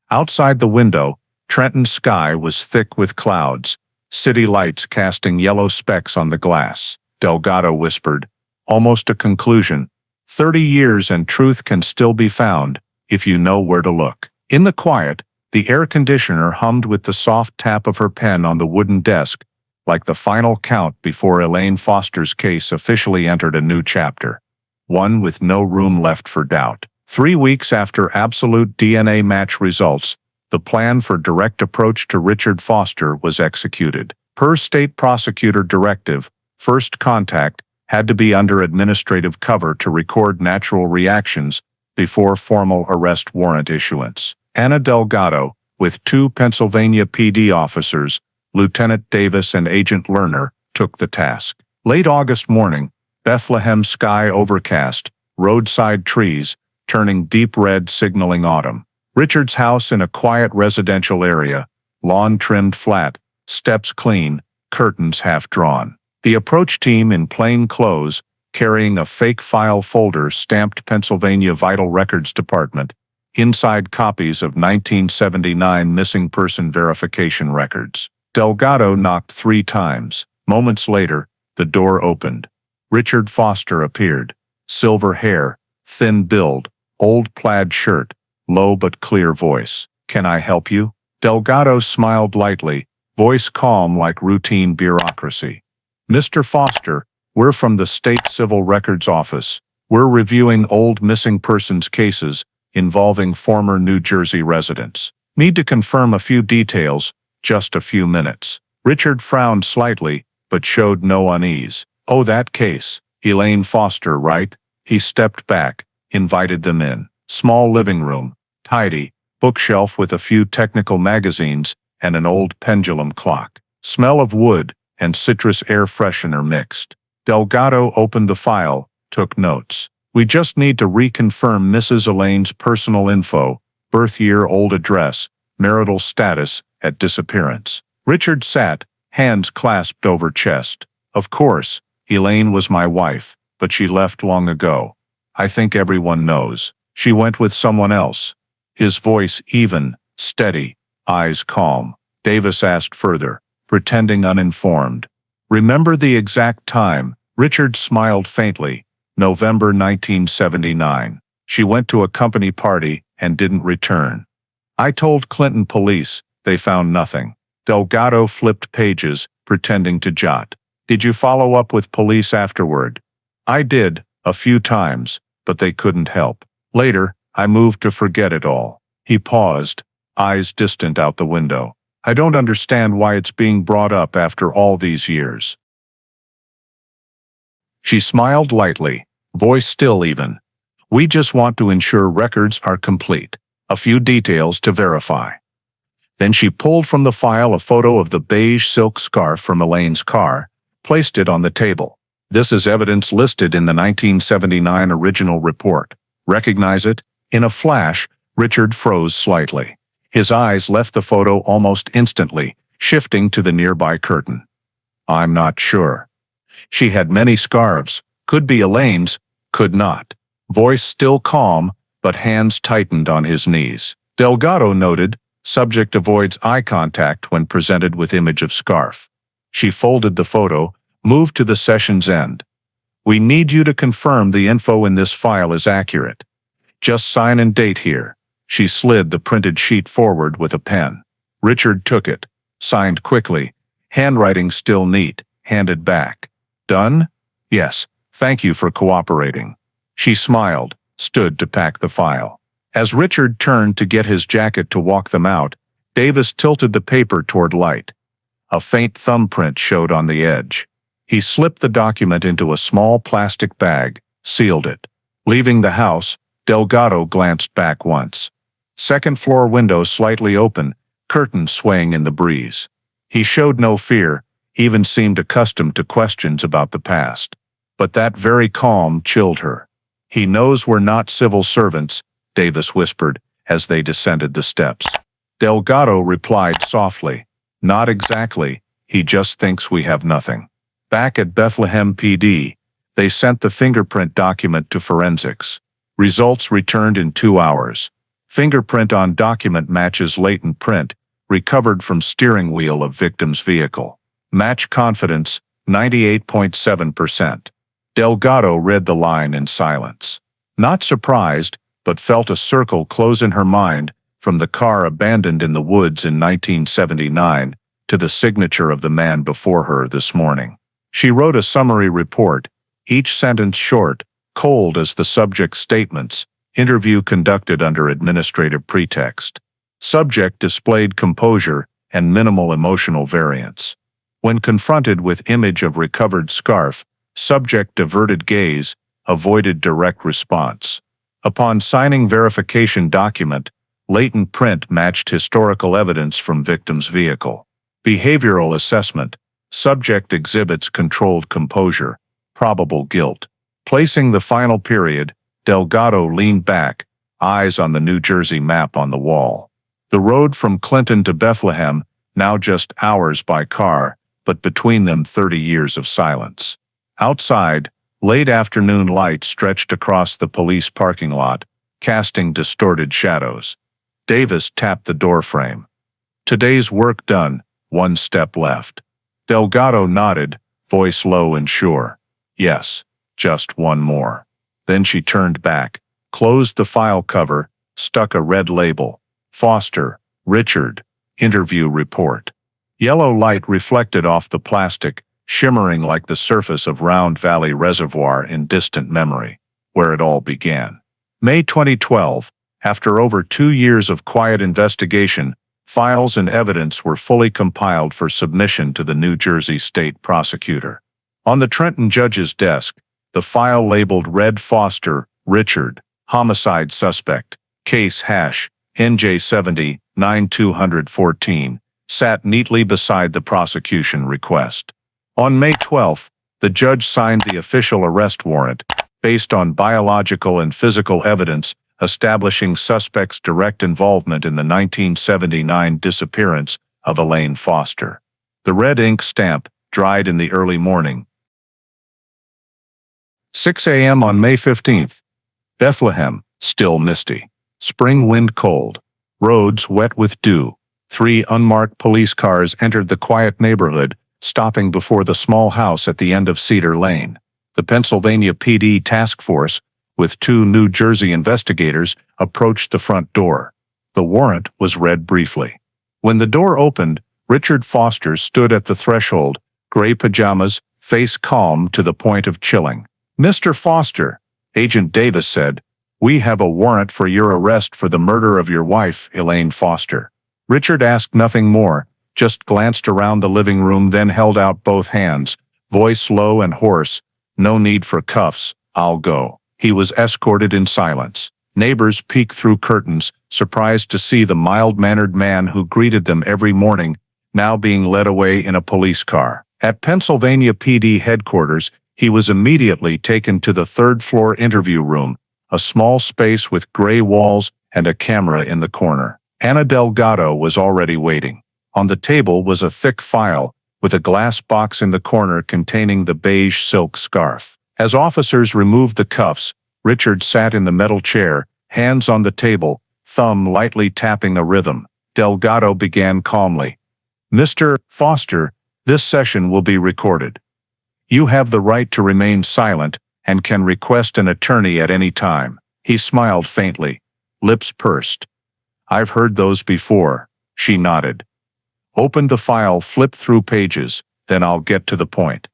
Outside the window, Trenton's sky was thick with clouds, city lights casting yellow specks on the glass. Delgado whispered, almost a conclusion, 30 years and truth can still be found, if you know where to look. In the quiet, the air conditioner hummed with the soft tap of her pen on the wooden desk, like the final count before Elaine Foster's case officially entered a new chapter. One with no room left for doubt. 3 weeks after absolute DNA match results, the plan for direct approach to Richard Foster was executed. Per state prosecutor directive, first contact had to be under administrative cover to record natural reactions before formal arrest warrant issuance. Anna Delgado, with 2 Pennsylvania PD officers, Lieutenant Davis and Agent Lerner, took the task. Late August morning, Bethlehem sky overcast, roadside trees, turning deep red signaling autumn. Richard's house in a quiet residential area, lawn trimmed flat, steps clean, curtains half drawn. The approach team in plain clothes, carrying a fake file folder stamped Pennsylvania Vital Records Department, inside copies of 1979 missing person verification records. Delgado knocked 3 times. Moments later, the door opened. Richard Foster appeared. Silver hair, thin build, old plaid shirt, low but clear voice. Can I help you? Delgado smiled lightly, voice calm like routine bureaucracy. Mr. Foster, we're from the State Civil Records Office. We're reviewing old missing persons cases involving former New Jersey residents. Need to confirm a few details, just a few minutes. Richard frowned slightly, but showed no unease. Oh, that case. Elaine Foster, right? He stepped back, invited them in. Small living room, tidy, bookshelf with a few technical magazines and an old pendulum clock. Smell of wood and citrus air freshener mixed. Delgado opened the file, took notes. We just need to reconfirm Mrs. Elaine's personal info, birth year, old address, marital status, at disappearance. Richard sat, hands clasped over chest. Of course, Elaine was my wife, but she left long ago. I think everyone knows. She went with someone else. His voice even, steady, eyes calm. Davis asked further, pretending uninformed. Remember the exact time? Richard smiled faintly. November 1979. She went to a company party and didn't return. I told Clinton police. They found nothing. Delgado flipped pages, pretending to jot. Did you follow up with police afterward? I did, a few times, but they couldn't help. Later, I moved to forget it all. He paused, eyes distant out the window. I don't understand why it's being brought up after all these years. She smiled lightly, voice still even. We just want to ensure records are complete. A few details to verify. Then she pulled from the file a photo of the beige silk scarf from Elaine's car, placed it on the table. This is evidence listed in the 1979 original report. Recognize it? In a flash, Richard froze slightly. His eyes left the photo almost instantly, shifting to the nearby curtain. I'm not sure. She had many scarves. Could be Elaine's, could not. Voice still calm, but hands tightened on his knees. Delgado noted, subject avoids eye contact when presented with image of scarf. She folded the photo, moved to the session's end. We need you to confirm the info in this file is accurate. Just sign and date here. She slid the printed sheet forward with a pen. Richard took it, signed quickly, handwriting still neat, handed back. Done? Yes, thank you for cooperating. She smiled, stood to pack the file. As Richard turned to get his jacket to walk them out, Davis tilted the paper toward light. A faint thumbprint showed on the edge. He slipped the document into a small plastic bag, sealed it. Leaving the house, Delgado glanced back once. Second-floor window slightly open, curtain swaying in the breeze. He showed no fear, even seemed accustomed to questions about the past. But that very calm chilled her. He knows we're not civil servants, Davis whispered, as they descended the steps. Delgado replied softly, not exactly, he just thinks we have nothing. Back at Bethlehem PD, they sent the fingerprint document to forensics. Results returned in 2 hours. Fingerprint on document matches latent print, recovered from steering wheel of victim's vehicle. Match confidence, 98.7%. Delgado read the line in silence. Not surprised, but felt a circle close in her mind, from the car abandoned in the woods in 1979 to the signature of the man before her this morning. She wrote a summary report, each sentence short, cold as the subject's statements, interview conducted under administrative pretext. Subject displayed composure and minimal emotional variance. When confronted with image of recovered scarf, subject diverted gaze, avoided direct response. Upon signing verification document, latent print matched historical evidence from victim's vehicle. Behavioral assessment, subject exhibits controlled composure, probable guilt. Placing the final period, Delgado leaned back, eyes on the New Jersey map on the wall. The road from Clinton to Bethlehem, now just hours by car, but between them 30 years of silence. Outside, late afternoon light stretched across the police parking lot, casting distorted shadows. Davis tapped the doorframe. Today's work done, one step left. Delgado nodded, voice low and sure. Yes, just one more. Then she turned back, closed the file cover, stuck a red label. Foster, Richard, interview report. Yellow light reflected off the plastic, shimmering like the surface of Round Valley Reservoir in distant memory, where it all began. May 2012, after over 2 years of quiet investigation, files and evidence were fully compiled for submission to the New Jersey State Prosecutor. On the Trenton judge's desk, the file labeled Red Foster, Richard, homicide suspect, case hash, NJ 70-9214, sat neatly beside the prosecution request. On May 12, the judge signed the official arrest warrant, based on biological and physical evidence establishing suspect's direct involvement in the 1979 disappearance of Elaine Foster. The red ink stamp dried in the early morning. 6 a.m. on May 15th. Bethlehem, still misty. Spring wind cold. Roads wet with dew. 3 unmarked police cars entered the quiet neighborhood, stopping before the small house at the end of Cedar Lane. The Pennsylvania PD task force, with 2 New Jersey investigators, approached the front door. The warrant was read briefly. When the door opened, Richard Foster stood at the threshold, gray pajamas, face calm to the point of chilling. "Mr. Foster," Agent Davis said, "we have a warrant for your arrest for the murder of your wife, Elaine Foster." Richard asked nothing more, just glanced around the living room, then held out both hands, voice low and hoarse. "No need for cuffs, I'll go." He was escorted in silence. Neighbors peeked through curtains, surprised to see the mild-mannered man who greeted them every morning, now being led away in a police car. At Pennsylvania PD headquarters, he was immediately taken to the third-floor interview room, a small space with gray walls and a camera in the corner. Anna Delgado was already waiting. On the table was a thick file, with a glass box in the corner containing the beige silk scarf. As officers removed the cuffs, Richard sat in the metal chair, hands on the table, thumb lightly tapping a rhythm. Delgado began calmly. "Mr. Foster, this session will be recorded. You have the right to remain silent and can request an attorney at any time." He smiled faintly, lips pursed. "I've heard those before," she nodded. "Open the file, flip through pages, then I'll get to the point.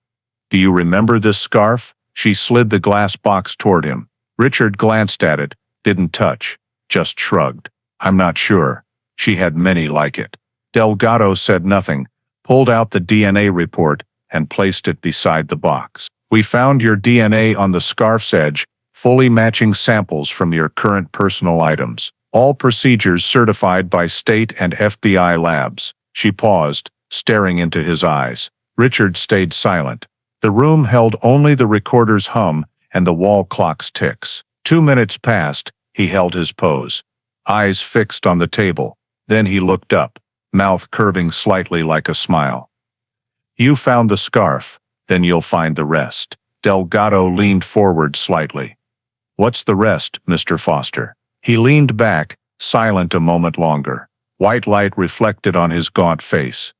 Do you remember this scarf?" She slid the glass box toward him. Richard glanced at it, didn't touch, just shrugged. "I'm not sure. She had many like it." Delgado said nothing, pulled out the DNA report, and placed it beside the box. "We found your DNA on the scarf's edge, fully matching samples from your current personal items. All procedures certified by state and FBI labs." She paused, staring into his eyes. Richard stayed silent. The room held only the recorder's hum and the wall clock's ticks. 2 minutes passed. He held his pose, eyes fixed on the table. Then he looked up, mouth curving slightly like a smile. "You found the scarf, then you'll find the rest." Delgado leaned forward slightly. "What's the rest, Mr. Foster?" He leaned back, silent a moment longer. White light reflected on his gaunt face.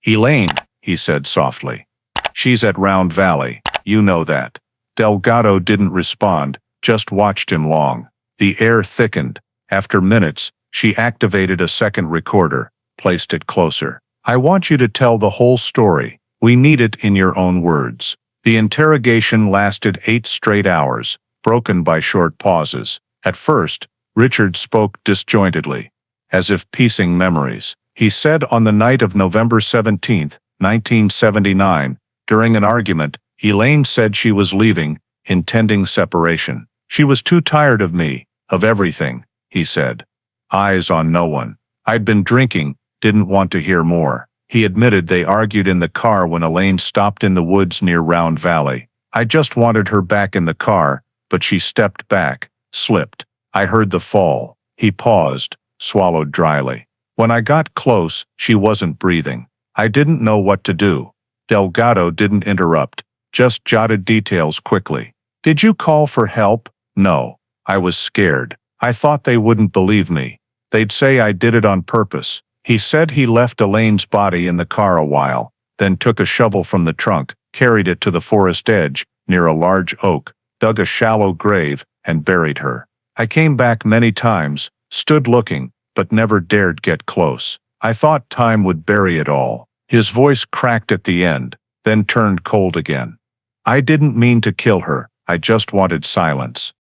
"Elaine," he said softly. "She's at Round Valley, you know that." Delgado didn't respond, just watched him long. The air thickened. After minutes, she activated a second recorder, placed it closer. "I want you to tell the whole story. We need it in your own words." The interrogation lasted 8 straight hours, broken by short pauses. At first, Richard spoke disjointedly, as if piecing memories. He said on the night of November 17, 1979, during an argument, Elaine said she was leaving, intending separation. "She was too tired of me, of everything," he said. Eyes on no one. "I'd been drinking, didn't want to hear more." He admitted they argued in the car when Elaine stopped in the woods near Round Valley. "I just wanted her back in the car, but she stepped back, slipped. I heard the fall." He paused, swallowed dryly. "When I got close, she wasn't breathing. I didn't know what to do." Delgado didn't interrupt, just jotted details quickly. "Did you call for help?" "No. I was scared. I thought they wouldn't believe me. They'd say I did it on purpose." He said he left Elaine's body in the car a while, then took a shovel from the trunk, carried it to the forest edge, near a large oak, dug a shallow grave, and buried her. "I came back many times, stood looking, but never dared get close. I thought time would bury it all." His voice cracked at the end. then turned cold again. I didn't mean to kill her, I just wanted silence.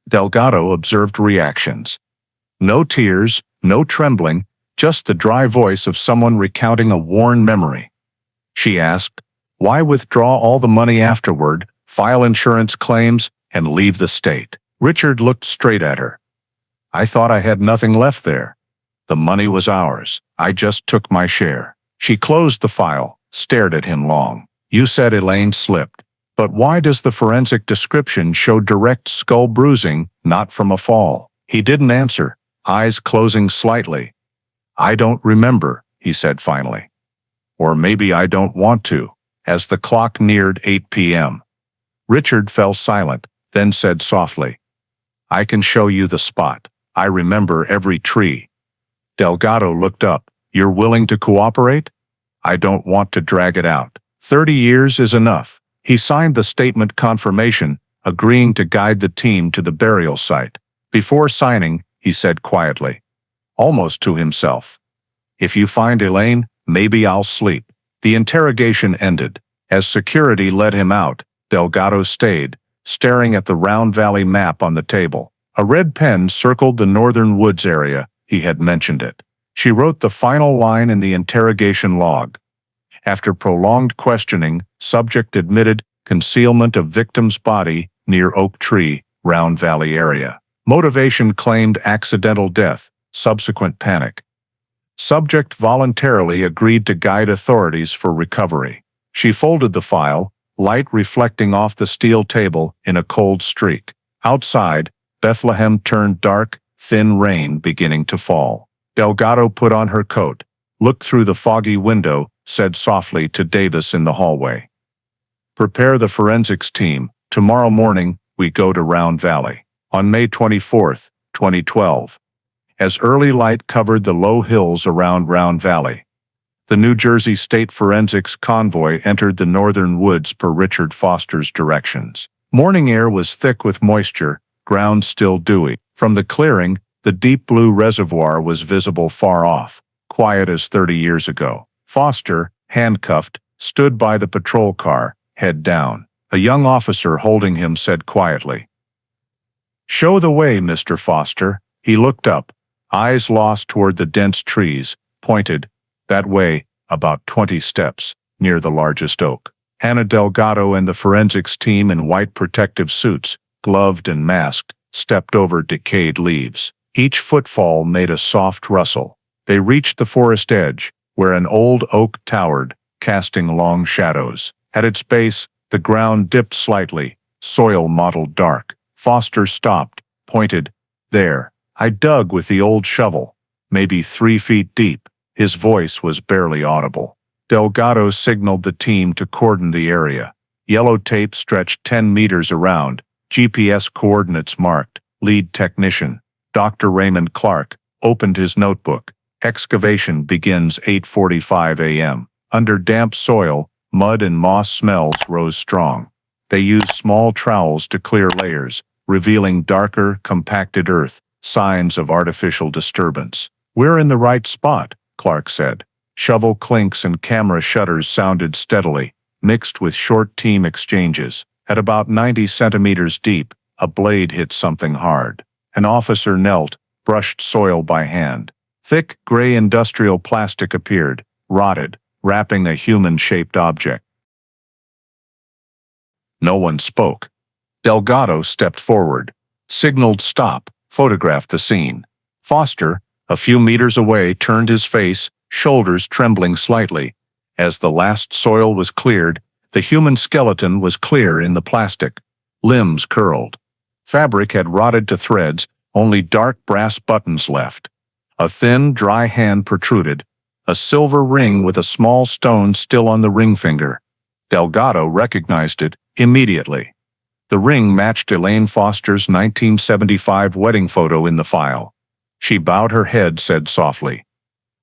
Delgado observed reactions. No tears, no trembling, just the dry voice of someone recounting a worn memory. She asked, "Why withdraw all the money afterward, file insurance claims, and leave the state?" Richard looked straight at her. "I thought I had nothing left there. The money was ours. I just took my share." She closed the file, stared at him long. "You said Elaine slipped. But why does the forensic description show direct skull bruising, not from a fall?" He didn't answer, eyes closing slightly. "I don't remember," he said finally. "Or maybe I don't want to." As the clock neared 8 p.m., Richard fell silent, then said softly, "I can show you the spot. I remember every tree." Delgado looked up. "You're willing to cooperate?" "I don't want to drag it out. 30 years is enough." He signed the statement confirmation, agreeing to guide the team to the burial site. Before signing, he said quietly, almost to himself, "If you find Elaine, maybe I'll sleep." The interrogation ended. As security led him out, Delgado stayed, staring at the Round Valley map on the table. A red pen circled the northern woods area. He had mentioned it. She wrote the final line in the interrogation log. After prolonged questioning, subject admitted concealment of victim's body near Oak Tree, Round Valley area. Motivation claimed accidental death, subsequent panic. Subject voluntarily agreed to guide authorities for recovery. She folded the file, light reflecting off the steel table in a cold streak. Outside, Bethlehem turned dark, thin rain beginning to fall. Delgado put on her coat, looked through the foggy window, said softly to Davis in the hallway, "Prepare the forensics team. Tomorrow morning, we go to Round Valley." On May 24, 2012, as early light covered the low hills around Round Valley, the New Jersey State Forensics Convoy entered the northern woods per Richard Foster's directions. Morning air was thick with moisture, ground still dewy. From the clearing, the deep blue reservoir was visible far off, quiet as 30 years ago. Foster, handcuffed, stood by the patrol car, head down. A young officer holding him said quietly, "Show the way, Mr. Foster." He looked up, eyes lost toward the dense trees, pointed, "That way, about 20 steps, near the largest oak." Hannah Delgado and the forensics team in white protective suits, gloved and masked, stepped over decayed leaves. Each footfall made a soft rustle. They reached the forest edge, where an old oak towered, casting long shadows. At its base, the ground dipped slightly, soil mottled dark. Foster stopped, pointed, "There." I dug with the old shovel, maybe 3 feet deep. His voice was barely audible. Delgado signaled the team to cordon the area. Yellow tape stretched 10 meters around, GPS coordinates marked. Lead technician, Dr. Raymond Clark, opened his notebook. Excavation begins 8:45 a.m. Under damp soil, mud and moss smells rose strong. They used small trowels to clear layers, revealing darker, compacted earth, signs of artificial disturbance. "We're in the right spot," Clark said. Shovel clinks and camera shutters sounded steadily, mixed with short team exchanges. At about 90 centimeters deep, a blade hit something hard. An officer knelt, brushed soil by hand. Thick, gray industrial plastic appeared, rotted, wrapping a human-shaped object. No one spoke. Delgado stepped forward, signaled stop, photographed the scene. Foster, a few meters away, turned his face, shoulders trembling slightly. As the last soil was cleared, the human skeleton was clear in the plastic. Limbs curled. Fabric had rotted to threads, only dark brass buttons left. A thin, dry hand protruded, a silver ring with a small stone still on the ring finger. Delgado recognized it immediately. The ring matched Elaine Foster's 1975 wedding photo in the file. She bowed her head, said softly,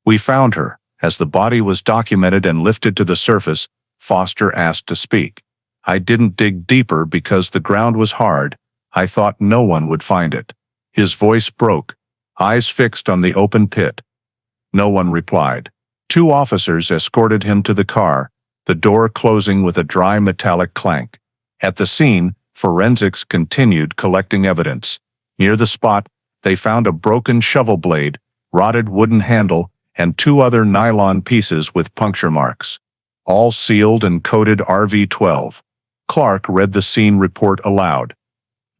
"We found her." As the body was documented and lifted to the surface, Foster asked to speak. "I didn't dig deeper because the ground was hard. I thought no one would find it." His voice broke, eyes fixed on the open pit. No one replied. Two officers escorted him to the car, the door closing with a dry metallic clank. At the scene, forensics continued collecting evidence. Near the spot, they found a broken shovel blade, rotted wooden handle, and two other nylon pieces with puncture marks. All sealed and coded RV-12. Clark read the scene report aloud.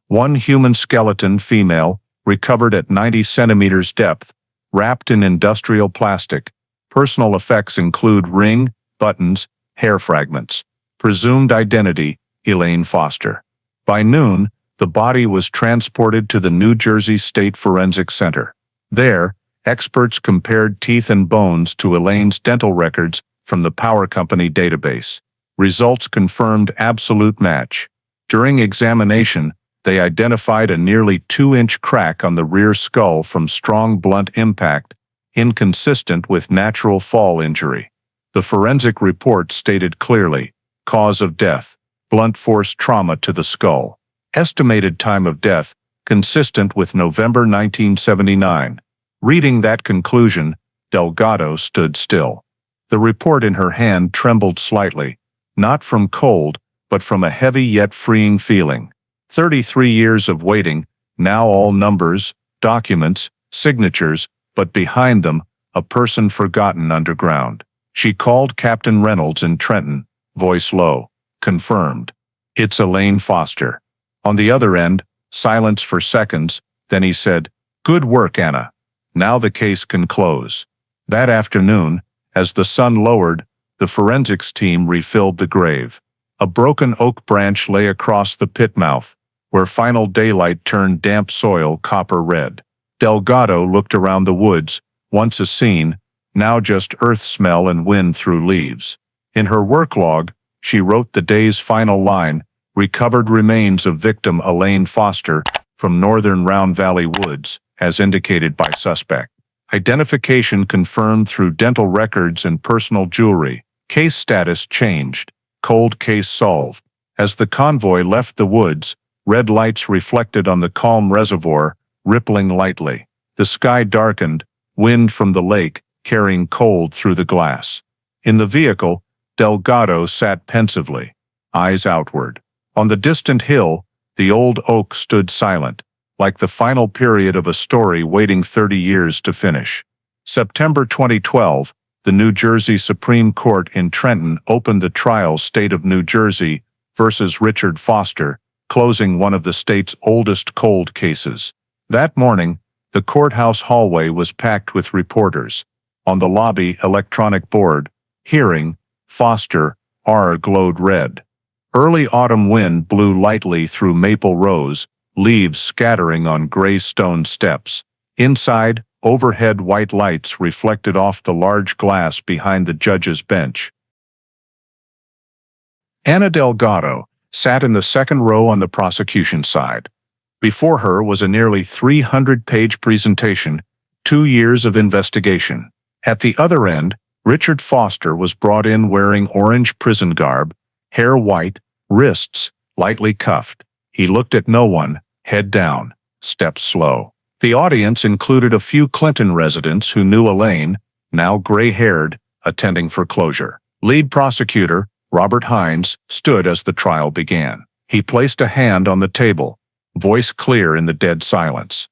One human skeleton, female, recovered at 90 centimeters depth, wrapped in industrial plastic. Personal effects include ring, buttons, hair fragments. Presumed identity, Elaine Foster. By noon, the body was transported to the New Jersey State Forensic Center. There, experts compared teeth and bones to Elaine's dental records from the power company database. Results confirmed absolute match. During examination, they identified a nearly 2-inch crack on the rear skull from strong blunt impact, inconsistent with natural fall injury. The forensic report stated clearly, cause of death, blunt force trauma to the skull. Estimated time of death, consistent with November 1979. Reading that conclusion, Delgado stood still. The report in her hand trembled slightly, not from cold, but from a heavy yet freeing feeling. 33 years of waiting, now all numbers, documents, signatures, but behind them, a person forgotten underground. She called Captain Reynolds in Trenton, voice low. Confirmed. It's Elaine Foster. On the other end, silence for seconds, then he said, "Good work, Anna. Now the case can close." That afternoon, as the sun lowered, the forensics team refilled the grave. A broken oak branch lay across the pit mouth, where final daylight turned damp soil copper red. Delgado looked around the woods, once a scene, now just earth smell and wind through leaves. In her work log, she wrote the day's final line, recovered remains of victim Elaine Foster from northern Round Valley woods, as indicated by suspect. Identification confirmed through dental records and personal jewelry. Case status changed. Cold case solved. As the convoy left the woods, red lights reflected on the calm reservoir, rippling lightly. The sky darkened, wind from the lake carrying cold through the glass. In the vehicle, Delgado sat pensively, eyes outward. On the distant hill, the old oak stood silent, like the final period of a story waiting 30 years to finish. September 2012, the New Jersey Supreme Court in Trenton opened the trial State of New Jersey versus Richard Foster, closing one of the state's oldest cold cases. That morning, the courthouse hallway was packed with reporters. On the lobby electronic board, "Hearing, Foster, R" glowed red. Early autumn wind blew lightly through maple rows, leaves scattering on gray stone steps. Inside, overhead white lights reflected off the large glass behind the judge's bench. Anna Delgado sat in the second row on the prosecution side. Before her was a nearly 300-page presentation, 2 years of investigation. At the other end, Richard Foster was brought in wearing orange prison garb, hair white, wrists lightly cuffed. He looked at no one, head down, steps slow. The audience included a few Clinton residents who knew Elaine, now gray-haired, attending for closure. Lead prosecutor, Robert Hines, stood as the trial began. He placed a hand on the table, voice clear in the dead silence.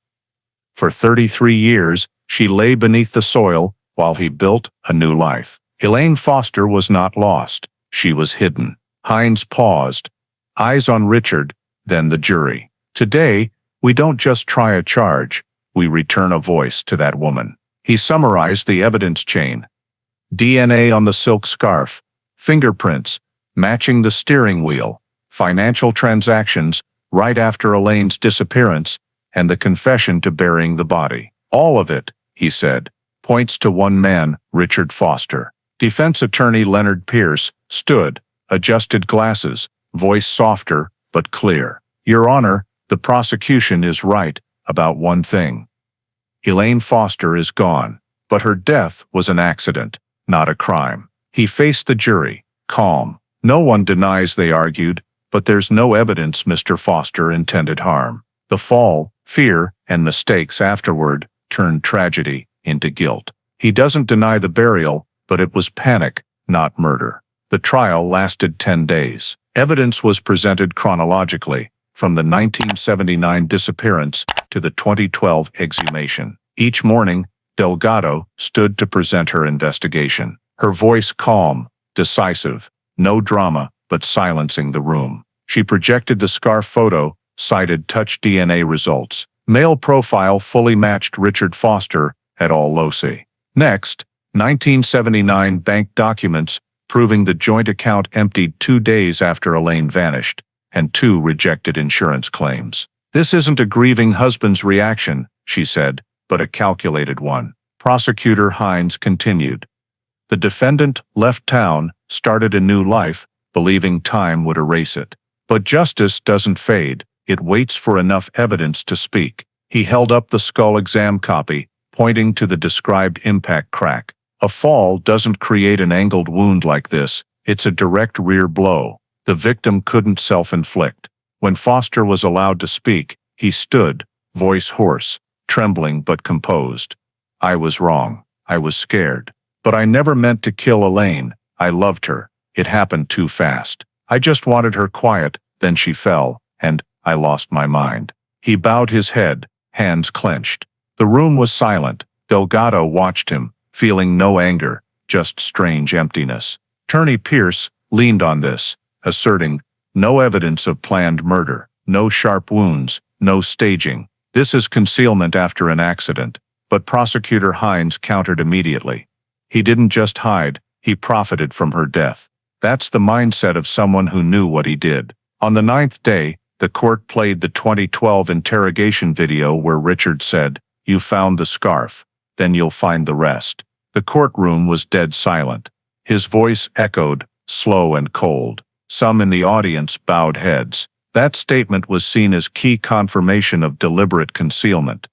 For 33 years, she lay beneath the soil while he built a new life. Elaine Foster was not lost. She was hidden. Hines paused, eyes on Richard, then the jury. Today, we don't just try a charge, we return a voice to that woman. He summarized the evidence chain. DNA on the silk scarf, fingerprints, matching the steering wheel, financial transactions right after Elaine's disappearance, and the confession to burying the body. All of it, he said, points to one man, Richard Foster. Defense attorney Leonard Pierce stood, adjusted glasses, voice softer but clear. Your Honor, the prosecution is right about one thing. Elaine Foster is gone, but her death was an accident, not a crime. He faced the jury, calm. No one denies they argued, but there's no evidence Mr. Foster intended harm. The fall, fear, and mistakes afterward turned tragedy into guilt. He doesn't deny the burial, but it was panic, not murder. The trial lasted 10 days. Evidence was presented chronologically, from the 1979 disappearance to the 2012 exhumation. Each morning, Delgado stood to present her investigation. Her voice calm, decisive, no drama, but silencing the room. She projected the scarf photo, cited touch DNA results. Male profile fully matched Richard Foster, et al. Loci. Next, 1979 bank documents proving the joint account emptied 2 days after Elaine vanished, and 2 rejected insurance claims. "This isn't a grieving husband's reaction," she said, "but a calculated one." Prosecutor Hines continued. "The defendant left town, started a new life, believing time would erase it. But justice doesn't fade, it waits for enough evidence to speak." He held up the skull exam copy, pointing to the described impact crack. "A fall doesn't create an angled wound like this, it's a direct rear blow. The victim couldn't self-inflict." When Foster was allowed to speak, he stood, voice hoarse, trembling but composed. "I was wrong. I was scared. But I never meant to kill Elaine. I loved her. It happened too fast. I just wanted her quiet, then she fell, and I lost my mind." He bowed his head, hands clenched. The room was silent. Delgado watched him, feeling no anger, just strange emptiness. Attorney Pierce leaned on this, asserting, "No evidence of planned murder, no sharp wounds, no staging. This is concealment after an accident." But Prosecutor Hines countered immediately. "He didn't just hide, he profited from her death. That's the mindset of someone who knew what he did." On the 9th day, the court played the 2012 interrogation video where Richard said, "You found the scarf, then you'll find the rest." The courtroom was dead silent. His voice echoed, slow and cold. Some in the audience bowed heads. That statement was seen as key confirmation of deliberate concealment.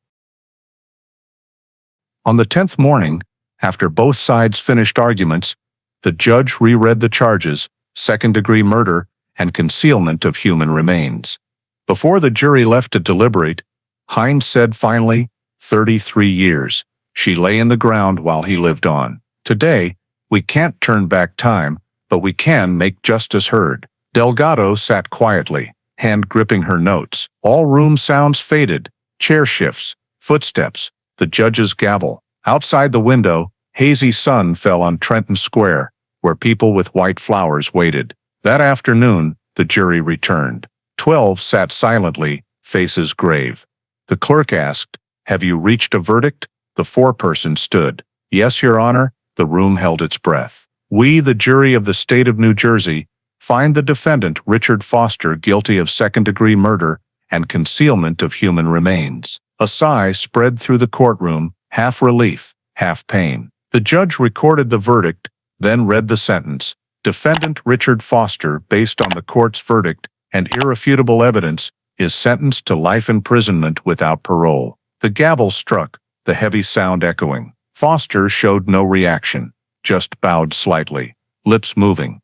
On the 10th morning, after both sides finished arguments, the judge reread the charges, second-degree murder, and concealment of human remains. Before the jury left to deliberate, Hines said finally, 33 years. She lay in the ground while he lived on. Today, we can't turn back time, but we can make justice heard. Delgado sat quietly, hand gripping her notes. All room sounds faded, chair shifts, footsteps, the judge's gavel. Outside the window, hazy sun fell on Trenton Square, where people with white flowers waited. That afternoon, the jury returned. 12 sat silently, faces grave. The clerk asked, "Have you reached a verdict?" The foreperson stood. "Yes, Your Honor." The room held its breath. "We, the jury of the state of New Jersey, find the defendant, Richard Foster, guilty of second-degree murder and concealment of human remains." A sigh spread through the courtroom, half relief, half pain. The judge recorded the verdict, then read the sentence. Defendant Richard Foster, based on the court's verdict and irrefutable evidence, is sentenced to life imprisonment without parole. The gavel struck, the heavy sound echoing. Foster showed no reaction, just bowed slightly, lips moving.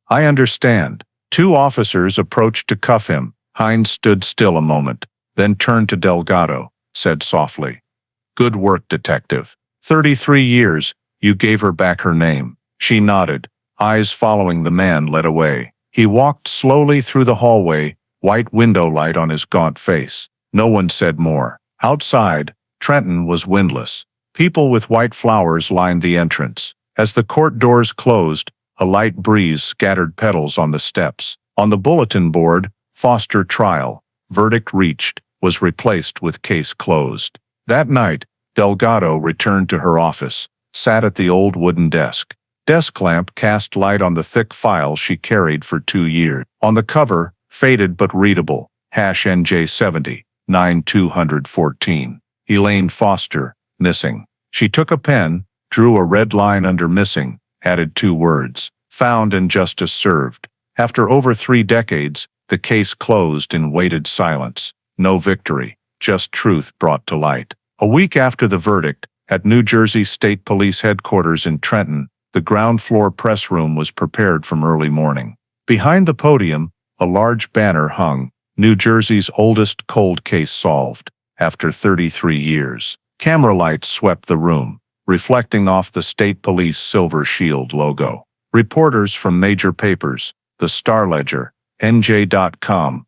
"I understand." 2 officers approached to cuff him. Hines stood still a moment, then turned to Delgado, said softly, "Good work, detective. 33 years, you gave her back her name." She nodded, eyes following the man led away. He walked slowly through the hallway, white window light on his gaunt face. No one said more. Outside, Trenton was windless. People with white flowers lined the entrance. As the court doors closed, a light breeze scattered petals on the steps. On the bulletin board, Foster trial, verdict reached, was replaced with case closed. That night, Delgado returned to her office, sat at the old wooden desk. Desk lamp cast light on the thick file she carried for 2 years. On the cover, faded but readable, #NJ70, 9214. Elaine Foster, missing. She took a pen, drew a red line under missing, added 2 words, found and justice served. After over 3 decades, the case closed in weighted silence. No victory, just truth brought to light. A week after the verdict, at New Jersey State Police Headquarters in Trenton, the ground floor press room was prepared from early morning. Behind the podium, a large banner hung, "New Jersey's oldest cold case solved, after 33 years. Camera lights swept the room. reflecting off the state police silver shield logo. Reporters from major papers, the Star-Ledger, NJ.com,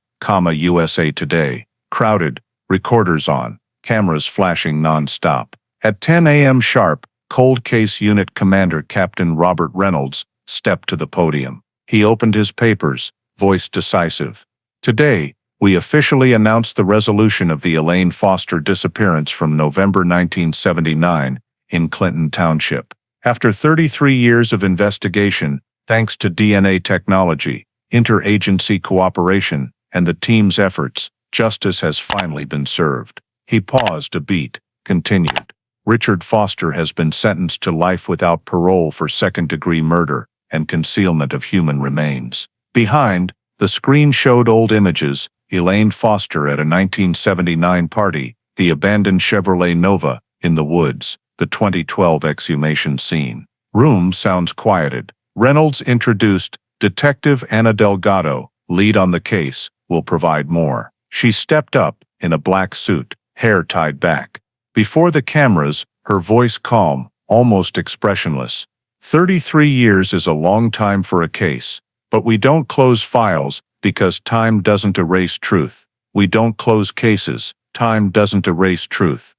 USA Today, crowded, recorders on, cameras flashing non-stop. At 10 a.m. sharp, Cold Case Unit Commander Captain Robert Reynolds stepped to the podium. He opened his papers, voice decisive. Today, we officially announce the resolution of the Elaine Foster disappearance from November 1979 in Clinton Township. After 33 years of investigation, thanks to DNA technology, interagency cooperation, and the team's efforts, justice has finally been served. He paused a beat, continued. Richard Foster has been sentenced to life without parole for second-degree murder and concealment of human remains. Behind, the screen showed old images, Elaine Foster at a 1979 party, the abandoned Chevrolet Nova in the woods, the 2012 exhumation scene. Room sounds quieted. Reynolds introduced Detective Anna Delgado, lead on the case, will provide more. She stepped up, in a black suit, hair tied back. Before the cameras, her voice calm, almost expressionless. 33 years is a long time for a case, but we don't close files because time doesn't erase truth. We don't close cases, time doesn't erase truth.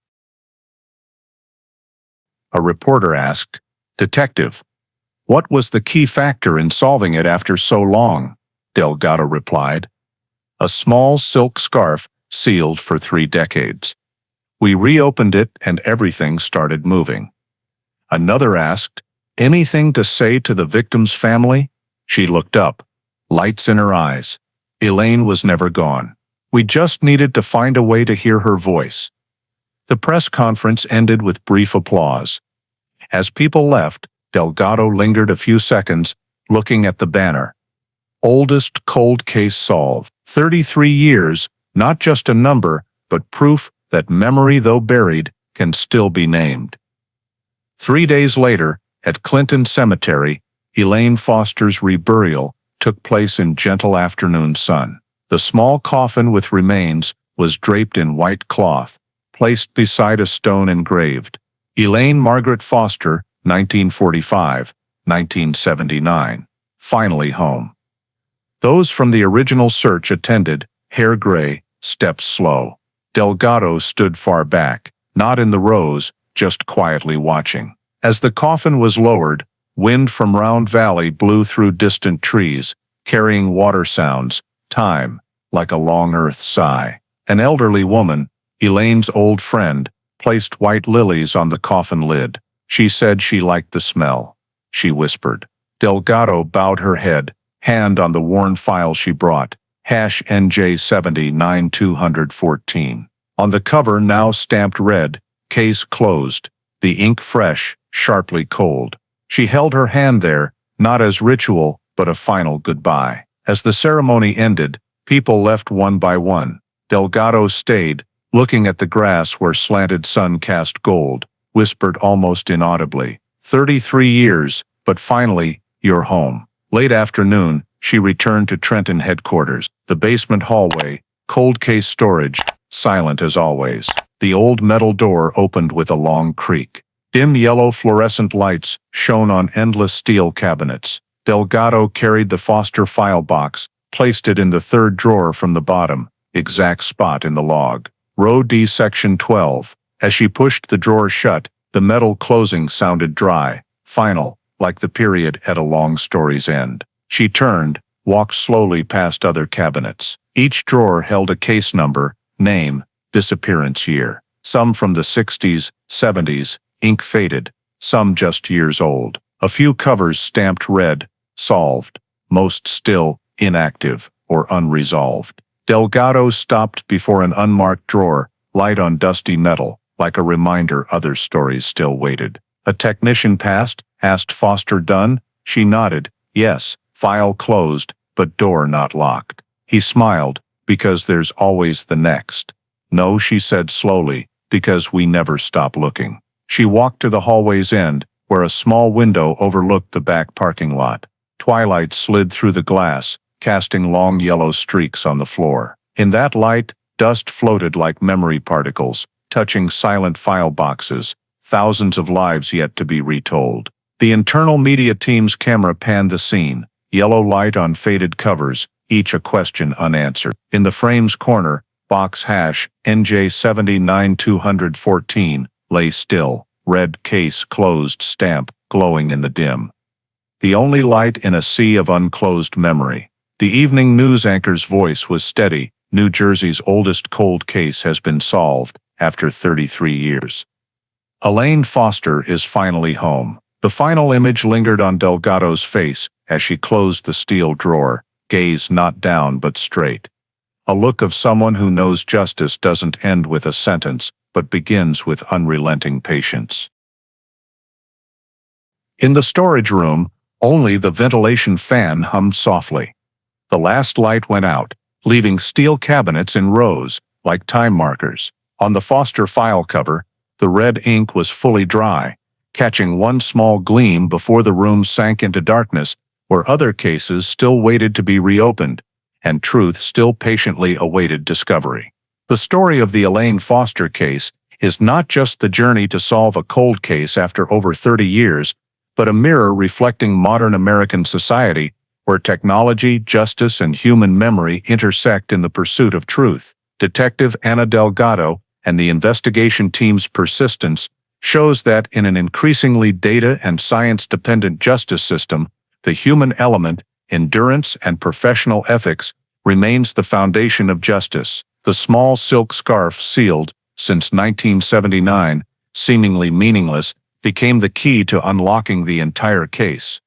A reporter asked, "Detective, what was the key factor in solving it after so long?" Delgado replied, "A small silk scarf sealed for 3 decades. We reopened it and everything started moving." Another asked, "Anything to say to the victim's family?" She looked up, lights in her eyes. Elaine was never gone. We just needed to find a way to hear her voice. The press conference ended with brief applause. As people left, Delgado lingered a few seconds, looking at the banner. Oldest cold case solved. 33 years, not just a number, but proof that memory, though buried, can still be named. 3 days later, at Clinton Cemetery, Elaine Foster's reburial took place in gentle afternoon sun. The small coffin with remains was draped in white cloth, placed beside a stone engraved, Elaine Margaret Foster, 1945-1979, finally home. Those from the original search attended, hair gray, steps slow. Delgado stood far back, not in the rows, just quietly watching. As the coffin was lowered, wind from Round Valley blew through distant trees, carrying water sounds, time, like a long earth sigh. An elderly woman, Elaine's old friend, placed white lilies on the coffin lid. She said she liked the smell. She whispered. Delgado bowed her head, hand on the worn file she brought, #NJ79214. On the cover, now stamped red, case closed, the ink fresh, sharply cold. She held her hand there, not as ritual, but a final goodbye. As the ceremony ended, people left one by one. Delgado stayed, looking at the grass where slanted sun cast gold, whispered almost inaudibly, 33 years, but finally, you're home. Late afternoon, she returned to Trenton headquarters. The basement hallway, cold case storage, silent as always. The old metal door opened with a long creak. Dim yellow fluorescent lights shone on endless steel cabinets. Delgado carried the Foster file box, placed it in the third drawer from the bottom, exact spot in the log. Row D, Section 12. As she pushed the drawer shut, the metal closing sounded dry, final, like the period at a long story's end. She turned, walked slowly past other cabinets. Each drawer held a case number, name, disappearance year. Some from the 60s, 70s, ink faded, some just years old. A few covers stamped red, solved, most still, inactive, or unresolved. Delgado stopped before an unmarked drawer, light on dusty metal, like a reminder other stories still waited. A technician passed, asked Foster done? She nodded, yes, file closed, but door not locked. He smiled, because there's always the next. No, she said slowly, because we never stop looking. She walked to the hallway's end, where a small window overlooked the back parking lot. Twilight slid through the glass, casting long yellow streaks on the floor. In that light, dust floated like memory particles, touching silent file boxes, thousands of lives yet to be retold. The internal media team's camera panned the scene, yellow light on faded covers, each a question unanswered. In the frame's corner, box NJ79214 lay still, red case closed stamp glowing in the dim. The only light in a sea of unclosed memory. The evening news anchor's voice was steady. New Jersey's oldest cold case has been solved after 33 years. Elaine Foster is finally home. The final image lingered on Delgado's face as she closed the steel drawer, gaze not down but straight. A look of someone who knows justice doesn't end with a sentence, but begins with unrelenting patience. In the storage room, only the ventilation fan hummed softly. The last light went out, leaving steel cabinets in rows, like time markers. On the Foster file cover, the red ink was fully dry, catching one small gleam before the room sank into darkness, where other cases still waited to be reopened, and truth still patiently awaited discovery. The story of the Elaine Foster case is not just the journey to solve a cold case after over 30 years, but a mirror reflecting modern American society, where technology, justice, and human memory intersect in the pursuit of truth. Detective Anna Delgado and the investigation team's persistence shows that in an increasingly data and science-dependent justice system, the human element, endurance, and professional ethics remains the foundation of justice. The small silk scarf sealed, since 1979, seemingly meaningless, became the key to unlocking the entire case.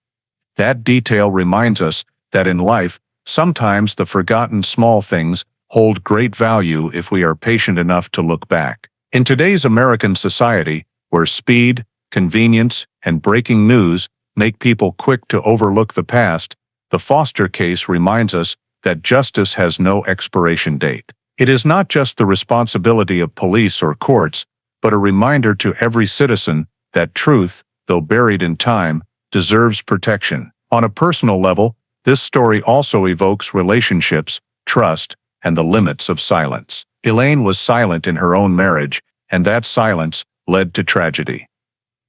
That detail reminds us that in life, sometimes the forgotten small things hold great value if we are patient enough to look back. In today's American society, where speed, convenience, and breaking news make people quick to overlook the past, the Foster case reminds us that justice has no expiration date. It is not just the responsibility of police or courts, but a reminder to every citizen that truth, though buried in time, deserves protection. On a personal level, this story also evokes relationships, trust, and the limits of silence. Elaine was silent in her own marriage, and that silence led to tragedy.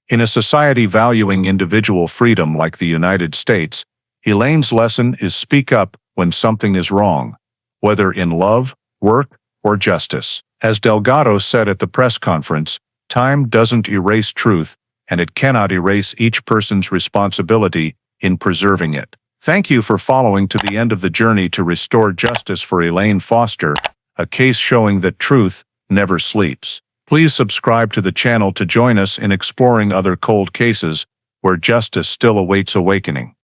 In a society valuing individual freedom like the United States, Elaine's lesson is speak up when something is wrong, whether in love, work, or justice. As Delgado said at the press conference, time doesn't erase truth, and it cannot erase each person's responsibility in preserving it. Thank you for following to the end of the journey to restore justice for Elaine Foster, a case showing that truth never sleeps. Please subscribe to the channel to join us in exploring other cold cases where justice still awaits awakening.